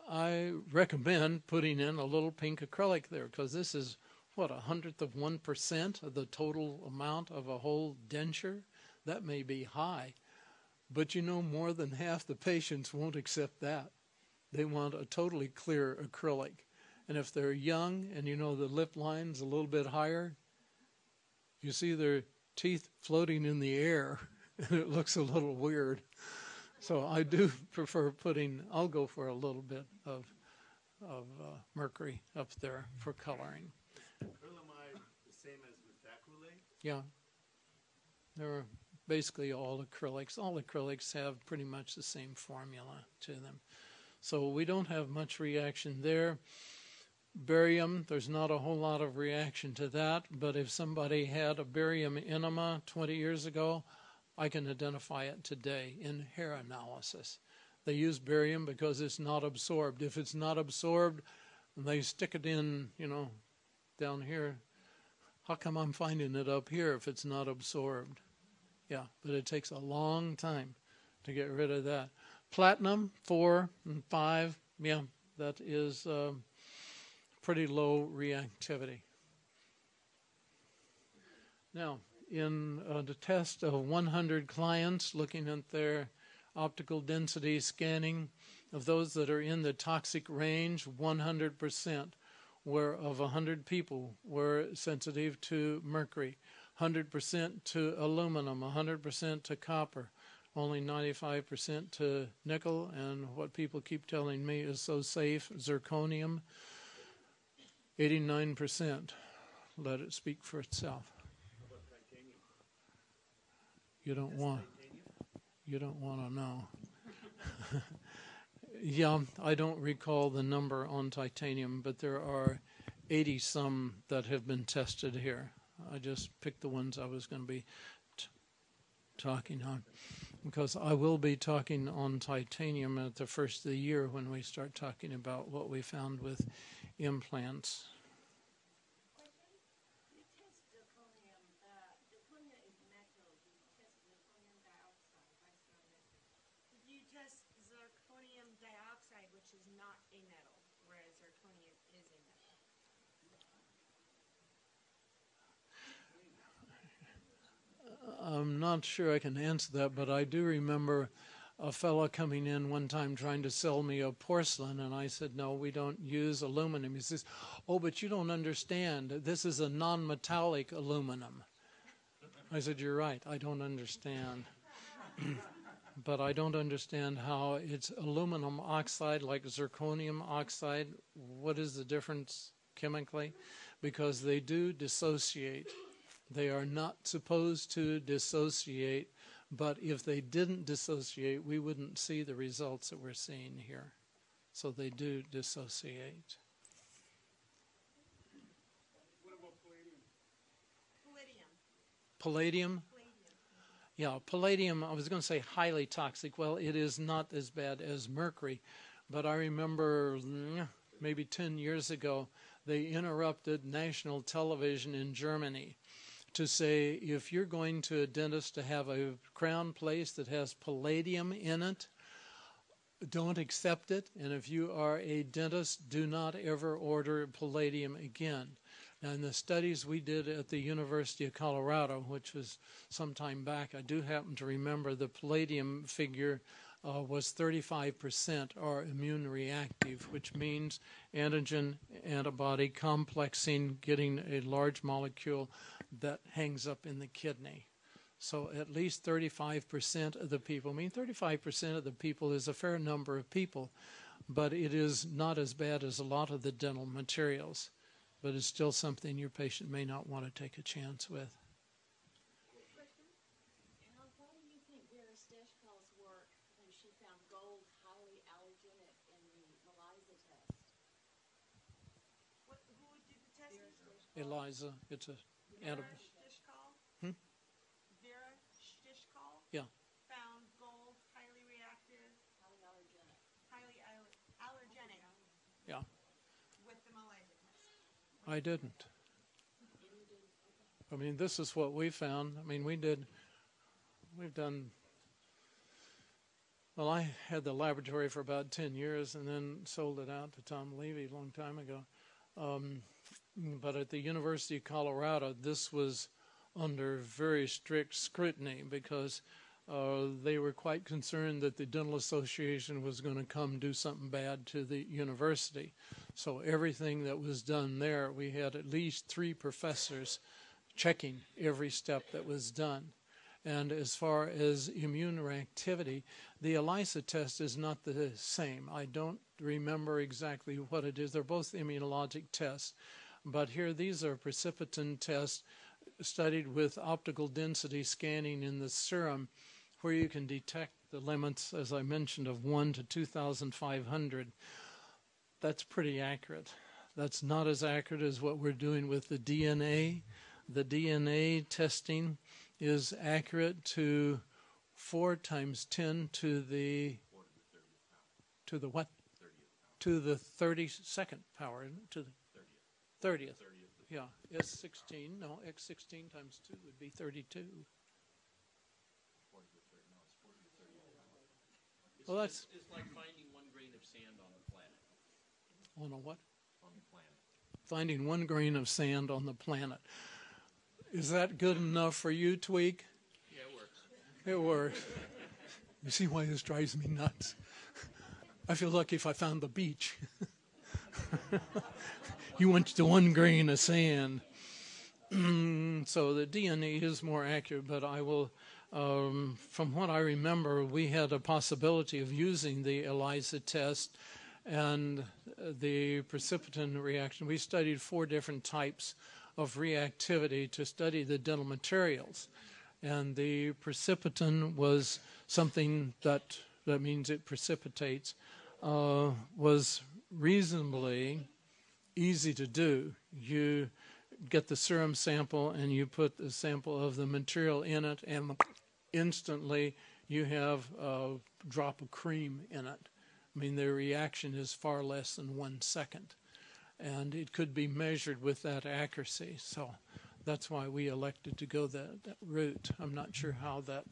I recommend putting in a little pink acrylic there, because this is, what, 1/100 of 1% of the total amount of a whole denture? That may be high, but you know more than half the patients won't accept that. They want a totally clear acrylic. And if they're young and you know the lip line's a little bit higher, you see their teeth floating in the air, and it looks a little weird. So I do prefer I'll go for a little bit of mercury up there for coloring. Acrylamide the same as methacrylate? Yeah. They're basically all acrylics. All acrylics have pretty much the same formula to them. So we don't have much reaction there. Barium, there's not a whole lot of reaction to that, but if somebody had a barium enema 20 years ago, I can identify it today in hair analysis. They use barium because it's not absorbed. If it's not absorbed, they stick it in, down here. How come I'm finding it up here if it's not absorbed? Yeah, but it takes a long time to get rid of that. Platinum, 4 and 5, yeah, that is pretty low reactivity. Now, in the test of 100 clients, looking at their optical density scanning, of those that are in the toxic range, 100% of 100 people were sensitive to mercury, 100% to aluminum, 100% to copper, only 95% to nickel, and what people keep telling me is so safe, zirconium, 89%. Let it speak for itself. How about titanium? You don't Yes, want. titanium? You don't want to know. Yeah, I don't recall the number on titanium, but there are 80-some that have been tested here. I just picked the ones I was going to be talking on, because I will be talking on titanium at the first of the year when we start talking about what we found with implants. You test zirconium. Zirconia is metal. Do you test zirconium dioxide? Did you test zirconium dioxide, which is not a metal, whereas zirconium is a metal? I'm not sure I can answer that, but I do remember a fellow coming in one time trying to sell me a porcelain, and I said, no, we don't use aluminum. He says, oh, but you don't understand. This is a non-metallic aluminum. I said, you're right, I don't understand. But I don't understand how it's aluminum oxide like zirconium oxide. What is the difference chemically? Because they do dissociate. They are not supposed to dissociate, but if they didn't dissociate, we wouldn't see the results that we're seeing here. So they do dissociate. What about palladium? Palladium? Yeah, palladium, I was going to say highly toxic. Well, it is not as bad as mercury, but I remember maybe 10 years ago, they interrupted national television in Germany to say if you're going to a dentist to have a crown placed that has palladium in it, don't accept it. And if you are a dentist, do not ever order palladium again. Now, in the studies we did at the University of Colorado, which was some time back, I do happen to remember the palladium figure was 35% are immune reactive, which means antigen antibody complexing, getting a large molecule that hangs up in the kidney. So at least 35% of the people, 35% of the people is a fair number of people, but it is not as bad as a lot of the dental materials. But it's still something your patient may not want to take a chance with. Hal, why do you think Vera Steshkal's work when she found gold highly allergenic in the ELISA test? Who did the testing? ELISA, it's a Vera antibody. Stishkal? Vera Stishkal Yeah. found gold highly reactive, Highly allergenic. highly allergenic Yeah, with the ELISA test. I didn't. I mean, this is what we found. I mean, we've done, well, I had the laboratory for about 10 years and then sold it out to Tom Levy a long time ago. But at the University of Colorado, this was under very strict scrutiny because they were quite concerned that the Dental Association was going to come do something bad to the university. So everything that was done there, we had at least 3 professors checking every step that was done. And as far as immune reactivity, the ELISA test is not the same. I don't remember exactly what it is. They're both immunologic tests. But here, these are precipitin tests studied with optical density scanning in the serum, where you can detect the limits, as I mentioned, of 1 to 2,500. That's pretty accurate. That's not as accurate as what we're doing with the DNA. The DNA testing is accurate to 4 times 10 to the what? To the 32nd power, to the 30th. Yeah, S16, no, X16 times 2 would be 32. Well, that's It's like finding 1 grain of sand on the planet. on a what? On the planet. Finding 1 grain of sand on the planet. Is that good enough for you, Tweak? Yeah, it works. It works. You see why this drives me nuts? I feel lucky if I found the beach. You want the 1 grain of sand. So the DNA is more accurate, but I will, from what I remember, we had a possibility of using the ELISA test and the precipitin reaction. We studied 4 different types of reactivity to study the dental materials. And the precipitin was something that means it precipitates, was reasonably easy to do. You get the serum sample and you put the sample of the material in it, and instantly you have a drop of cream in it. I mean, the reaction is far less than 1 second. And it could be measured with that accuracy. So that's why we elected to go that route. I'm not sure how that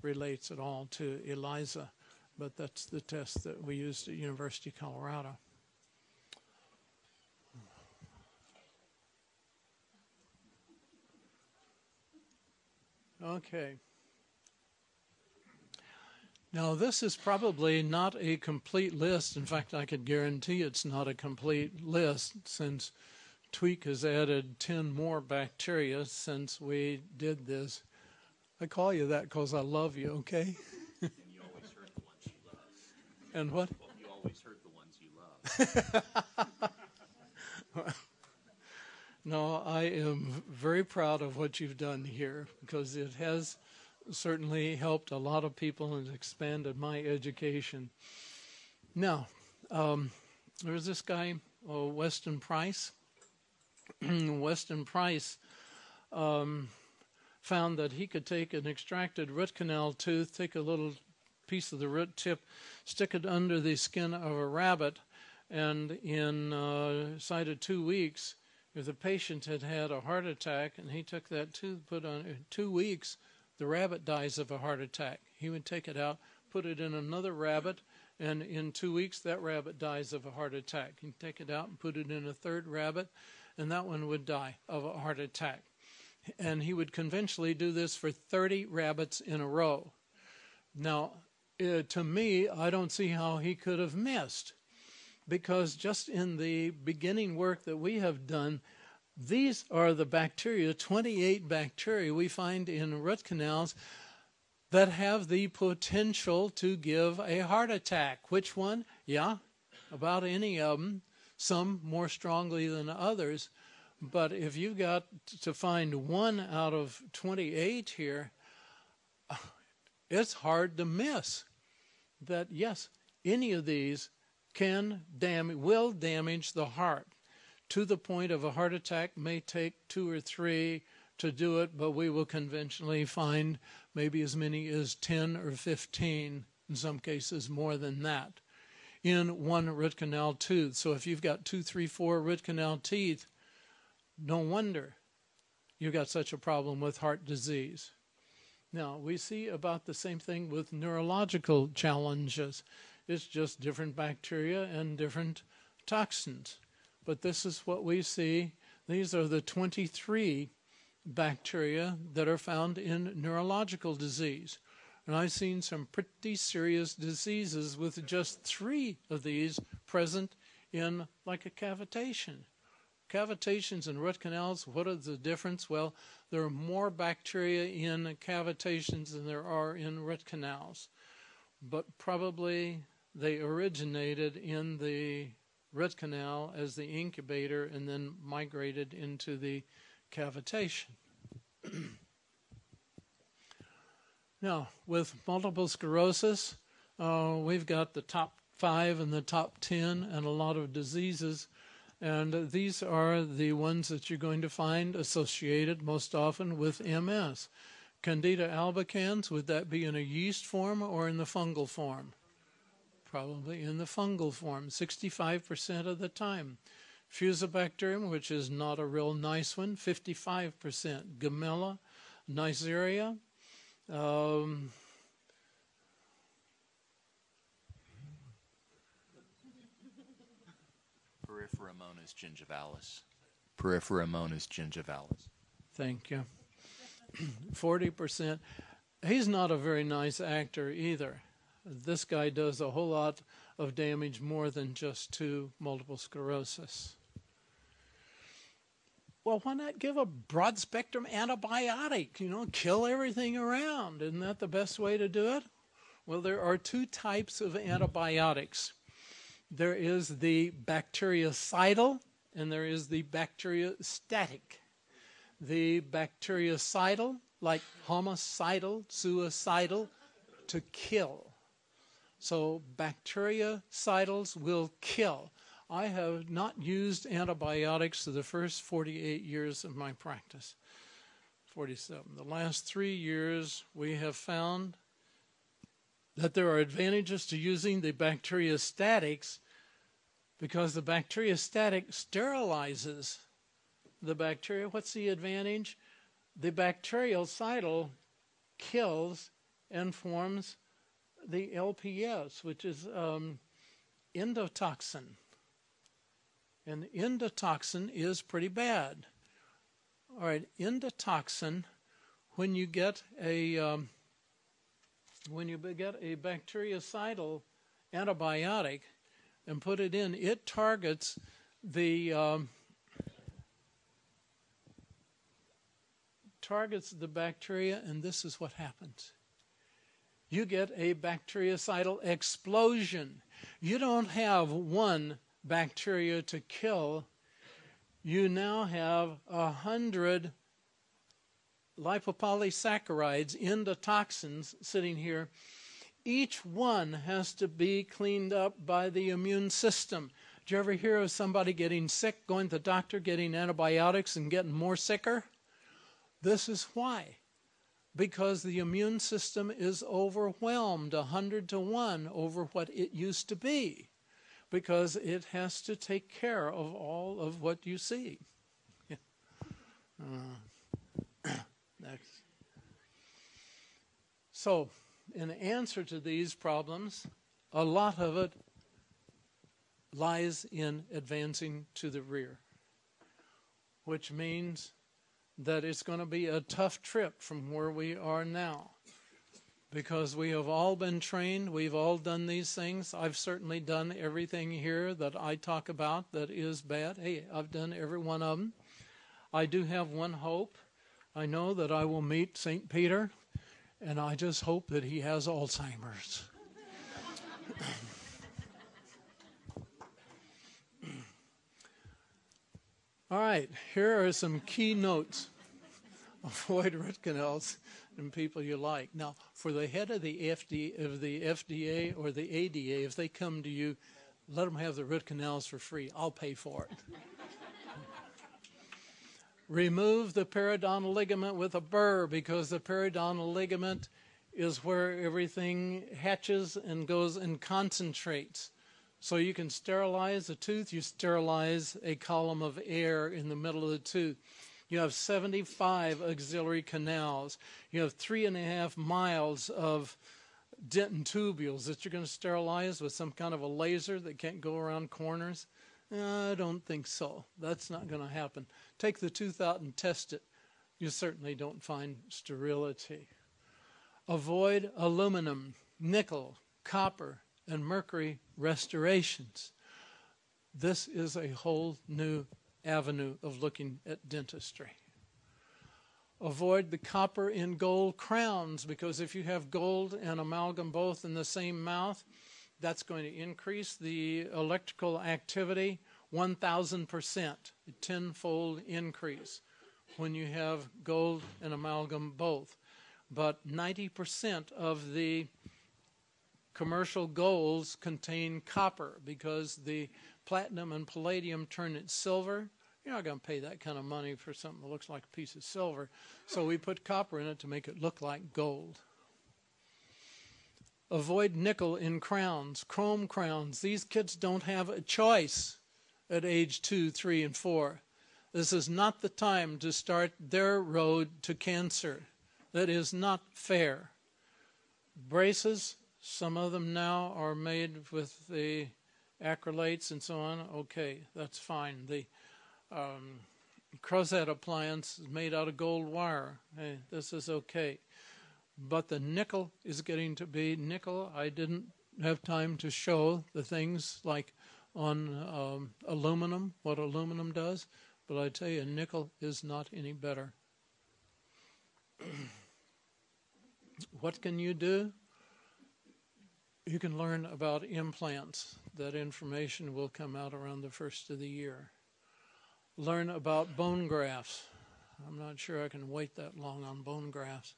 relates at all to ELISA, but that's the test that we used at University of Colorado. Okay. Now, this is probably not a complete list. In fact, I could guarantee it's not a complete list since Tweak has added 10 more bacteria since we did this. I call you that because I love you, okay? And you always hurt the ones you love. And what? You always hurt the ones you love. No, I am very proud of what you've done here because it has certainly helped a lot of people and expanded my education. Now, there's this guy, Weston Price. Weston Price found that he could take an extracted root canal tooth, take a little piece of the root tip, stick it under the skin of a rabbit, and inside of 2 weeks, If the patient had had a heart attack and he took that tooth put on in 2 weeks, the rabbit dies of a heart attack. He would take it out, put it in another rabbit, and in 2 weeks that rabbit dies of a heart attack. He'd take it out and put it in a third rabbit, and that one would die of a heart attack. And he would conventionally do this for 30 rabbits in a row. Now, to me, I don't see how he could have missed, because just in the beginning work that we have done, these are the bacteria, 28 bacteria we find in root canals that have the potential to give a heart attack. Which one? Yeah, about any of them, some more strongly than others. But if you've got to find 1 out of 28 here, it's hard to miss that, yes, any of these will damage the heart to the point of a heart attack. May take 2 or 3 to do it, but we will conventionally find maybe as many as 10 or 15, in some cases more than that, in one root canal tooth. So if you've got 2, 3, 4 root canal teeth, no wonder you've got such a problem with heart disease. Now, we see about the same thing with neurological challenges. It's just different bacteria and different toxins. But this is what we see. These are the 23 bacteria that are found in neurological disease. And I've seen some pretty serious diseases with just 3 of these present in like a cavitation. Cavitations and root canals, what is the difference? Well, there are more bacteria in cavitations than there are in root canals. But probably they originated in the root canal as the incubator and then migrated into the cavitation. Now, with multiple sclerosis, we've got the top 5 and the top 10 and a lot of diseases. And these are the ones that you're going to find associated most often with MS. Candida albicans, would that be in a yeast form or in the fungal form? Probably in the fungal form, 65% of the time. Fusobacterium, which is not a real nice one, 55%. Gamella, Neisseria, Peripheromonas gingivalis. Peripheromonas gingivalis. Thank you. 40%. He's not a very nice actor either. This guy does a whole lot of damage more than just to multiple sclerosis. Well, why not give a broad-spectrum antibiotic? Kill everything around. Isn't that the best way to do it? Well, there are 2 types of antibiotics. There is the bactericidal and there is the bacteriostatic. The bactericidal, like homicidal, suicidal, to kill. So bactericidals will kill. I have not used antibiotics for the first 48 years of my practice. 47. The last 3 years we have found that there are advantages to using the bacteriostatics because the bacteriostatic sterilizes the bacteria. What's the advantage? The bactericidal kills and forms the LPS, which is endotoxin. And endotoxin is pretty bad. All right, endotoxin, when you get a bactericidal antibiotic and put it in, it targets the bacteria, and this is what happens. You get a bactericidal explosion. You don't have one bacteria to kill. You now have 100 lipopolysaccharides, endotoxins, sitting here. Each one has to be cleaned up by the immune system. Did you ever hear of somebody getting sick, going to the doctor, getting antibiotics, and getting more sicker? This is why. Because the immune system is overwhelmed 100 to 1 over what it used to be. Because it has to take care of all of what you see. Next. So, in answer to these problems, a lot of it lies in advancing to the rear, which means that it's going to be a tough trip from where we are now, because we have all been trained, we've all done these things. I've certainly done everything here that I talk about that is bad. Hey, I've done every one of them. I do have one hope. I know that I will meet St. Peter, and I just hope that he has Alzheimer's. All right, here are some key notes. Avoid root canals in people you like. Now, for the head of the FDA or the ADA, if they come to you, let them have the root canals for free. I'll pay for it. Remove the periodontal ligament with a burr, because the periodontal ligament is where everything hatches and goes and concentrates. So you can sterilize a tooth, you sterilize a column of air in the middle of the tooth. You have 75 auxiliary canals. You have 3.5 miles of dentin tubules that you're going to sterilize with some kind of a laser that can't go around corners. I don't think so. That's not going to happen. Take the tooth out and test it. You certainly don't find sterility. Avoid aluminum, nickel, copper, and mercury restorations. This is a whole new avenue of looking at dentistry. Avoid the copper in gold crowns, because if you have gold and amalgam both in the same mouth, that's going to increase the electrical activity 1,000%, a tenfold increase when you have gold and amalgam both. But 90% of the commercial golds contain copper, because the platinum and palladium turn it silver. You're not going to pay that kind of money for something that looks like a piece of silver. So we put copper in it to make it look like gold. Avoid nickel in crowns, chrome crowns. These kids don't have a choice at age 2, 3, and 4. This is not the time to start their road to cancer. That is not fair. Braces, some of them now are made with the acrylates and so on. Okay, that's fine. The Crozet appliance is made out of gold wire. Hey, this is okay. But the nickel is getting to be nickel. I didn't have time to show the things like on aluminum, what aluminum does, but I tell you, nickel is not any better. What can you do? You can learn about implants. That information will come out around the first of the year. Learn about bone grafts. I'm not sure I can wait that long on bone grafts.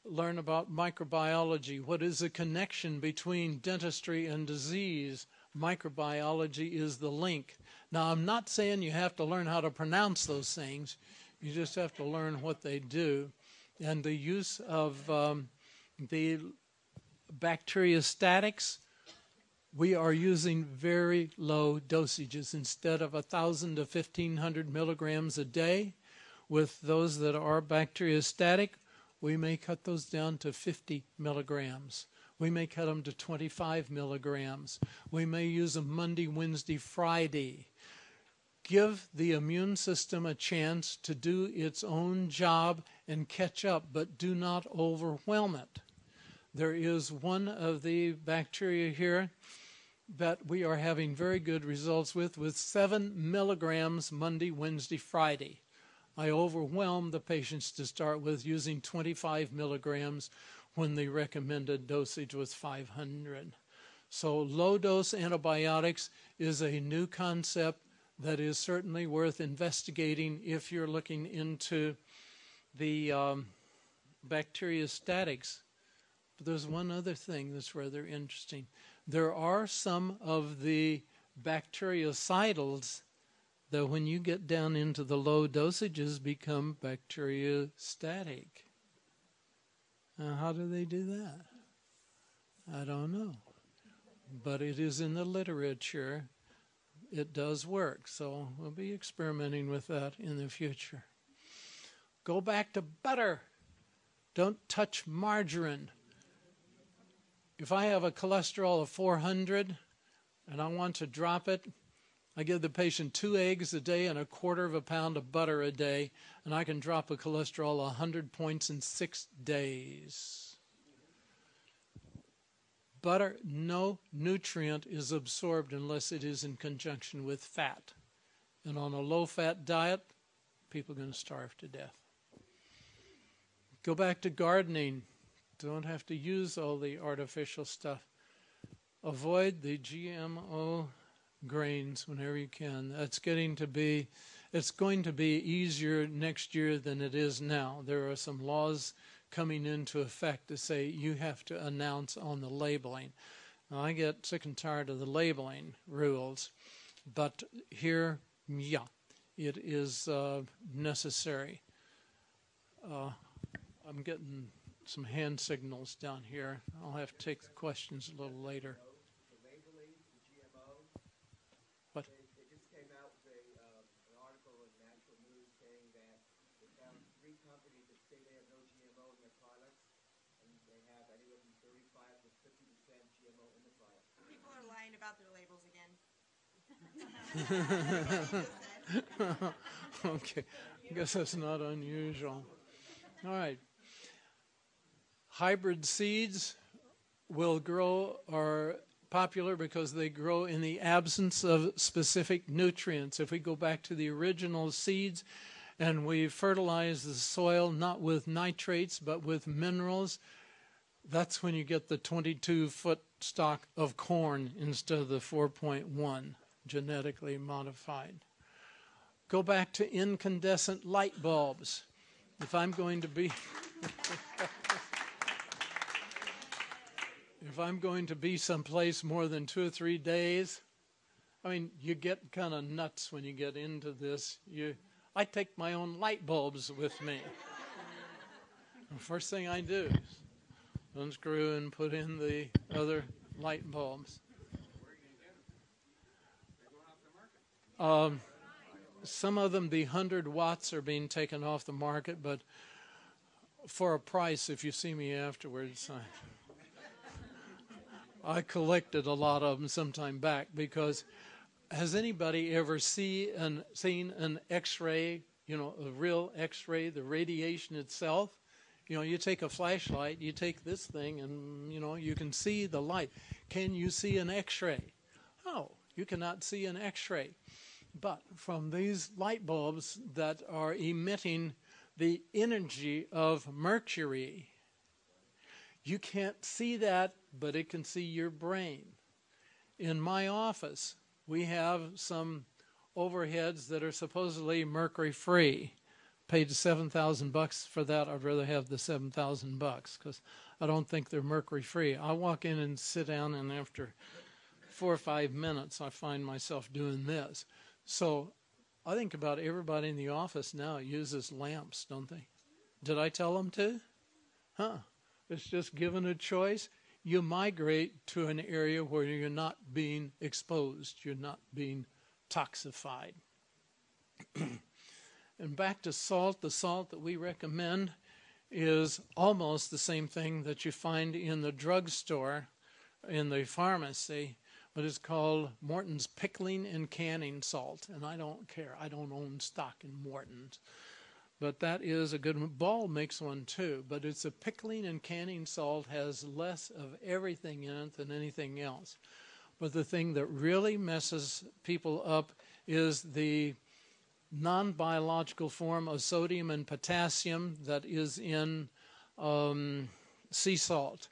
Learn about microbiology. What is the connection between dentistry and disease? Microbiology is the link. Now, I'm not saying you have to learn how to pronounce those things. You just have to learn what they do. And the use of the bacteriostatics, we are using very low dosages. Instead of 1,000 to 1,500 milligrams a day, with those that are bacteriostatic, we may cut those down to 50 milligrams. We may cut them to 25 milligrams. We may use them Monday, Wednesday, Friday. Give the immune system a chance to do its own job and catch up, but do not overwhelm it. There is one of the bacteria here that we are having very good results with 7 milligrams Monday, Wednesday, Friday. I overwhelmed the patients to start with using 25 milligrams when the recommended dosage was 500. So low-dose antibiotics is a new concept that is certainly worth investigating if you're looking into the bacteriostatics. But there's one other thing that's rather interesting. There are some of the bactericidals that when you get down into the low dosages become bacteriostatic. Now, how do they do that? I don't know. But it is in the literature. it does work. So we'll be experimenting with that in the future. Go back to butter. Don't touch margarine. If I have a cholesterol of 400 and I want to drop it, I give the patient 2 eggs a day and 1/4 pound of butter a day, and I can drop a cholesterol 100 points in 6 days. Butter, no nutrient is absorbed unless it is in conjunction with fat. And on a low-fat diet, people are going to starve to death. Go back to gardening. Don't have to use all the artificial stuff. Avoid the GMO grains whenever you can. It's going to be easier next year than it is now. There are some laws coming into effect to say you have to announce on the labeling. Now, I get sick and tired of the labeling rules, but here, yeah, it is necessary. I'm getting some hand signals down here. I'll have to take the questions a little later. The labeling, the GMO. What? They just came out with an article in National News saying that they found 3 companies that say they have no GMO in their products, and they have anywhere from 35 to 50% GMO in the product. People are lying about their labels again. Okay, I guess that's not unusual. All right. Hybrid seeds will grow, are popular because they grow in the absence of specific nutrients. If we go back to the original seeds and we fertilize the soil not with nitrates but with minerals, that's when you get the 22-foot stalk of corn instead of the 4.1 genetically modified. Go back to incandescent light bulbs. If I'm going to be if I'm going to be someplace more than 2 or 3 days, I mean, you get kind of nuts when you get into this. I take my own light bulbs with me. The first thing I do is unscrew and put in the other light bulbs. Some of them, the 100 watts, are being taken off the market, but for a price, if you see me afterwards, I collected a lot of them some time back. Because has anybody ever seen an X-ray, a real X-ray, the radiation itself? You take a flashlight, you take this thing, and, you can see the light. Can you see an X-ray? No, you cannot see an X-ray. But from these light bulbs that are emitting the energy of mercury, you can't see that, but it can see your brain. In my office, we have some overheads that are supposedly mercury-free. Paid $7,000 for that. I'd rather have the $7,000 because I don't think they're mercury-free. I walk in and sit down, and after 4 or 5 minutes, I find myself doing this. So I think about everybody in the office now uses lamps, don't they? Did I tell them to? It's just given a choice. You migrate to an area where you're not being exposed. You're not being toxified. And back to salt. The salt that we recommend is almost the same thing that you find in the drugstore, in the pharmacy, but it's called Morton's pickling and canning salt. And I don't care. I don't own stock in Morton's. But that is a good one. Ball makes one too, but it's a pickling and canning salt, has less of everything in it than anything else. But the thing that really messes people up is the non-biological form of sodium and potassium that is in sea salt.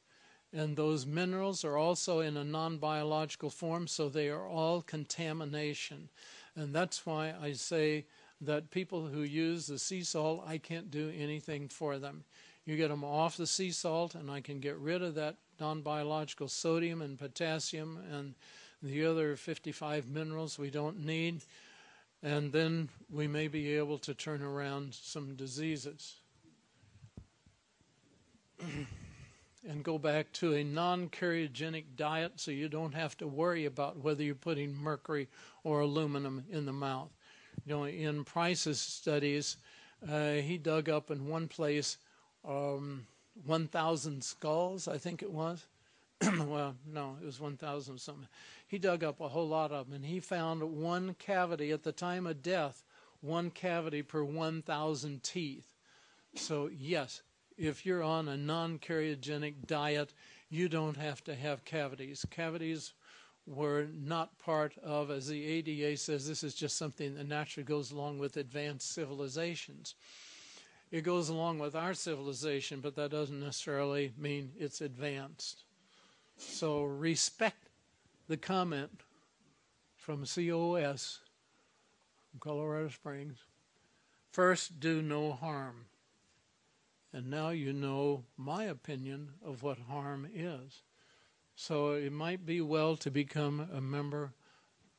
And those minerals are also in a non-biological form, so they are all contamination. And that's why I say that people who use the sea salt, I can't do anything for them. You get them off the sea salt, and I can get rid of that non-biological sodium and potassium and the other 55 minerals we don't need, and then we may be able to turn around some diseases. and go back to a non-carcinogenic diet so you don't have to worry about whether you're putting mercury or aluminum in the mouth. You know, in Price's studies, he dug up in one place 1,000 skulls, I think it was. Well, no, it was 1,000 something. He dug up a whole lot of them, and he found one cavity at the time of death, one cavity per 1,000 teeth. So, yes, if you're on a non-carcinogenic diet, you don't have to have cavities. Cavities were not part of, as the ADA says, this is just something that naturally goes along with advanced civilizations. It goes along with our civilization, but that doesn't necessarily mean it's advanced. So respect the comment from COS, from Colorado Springs. First, do no harm. And now you know my opinion of what harm is. So it might be well to become a member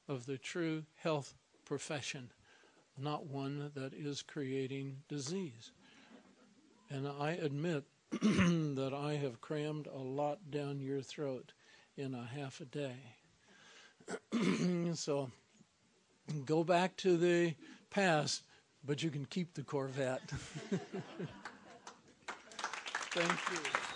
of the true health profession, not one that is creating disease. And I admit that I have crammed a lot down your throat in a half a day. So go back to the past, but you can keep the Corvette. Thank you.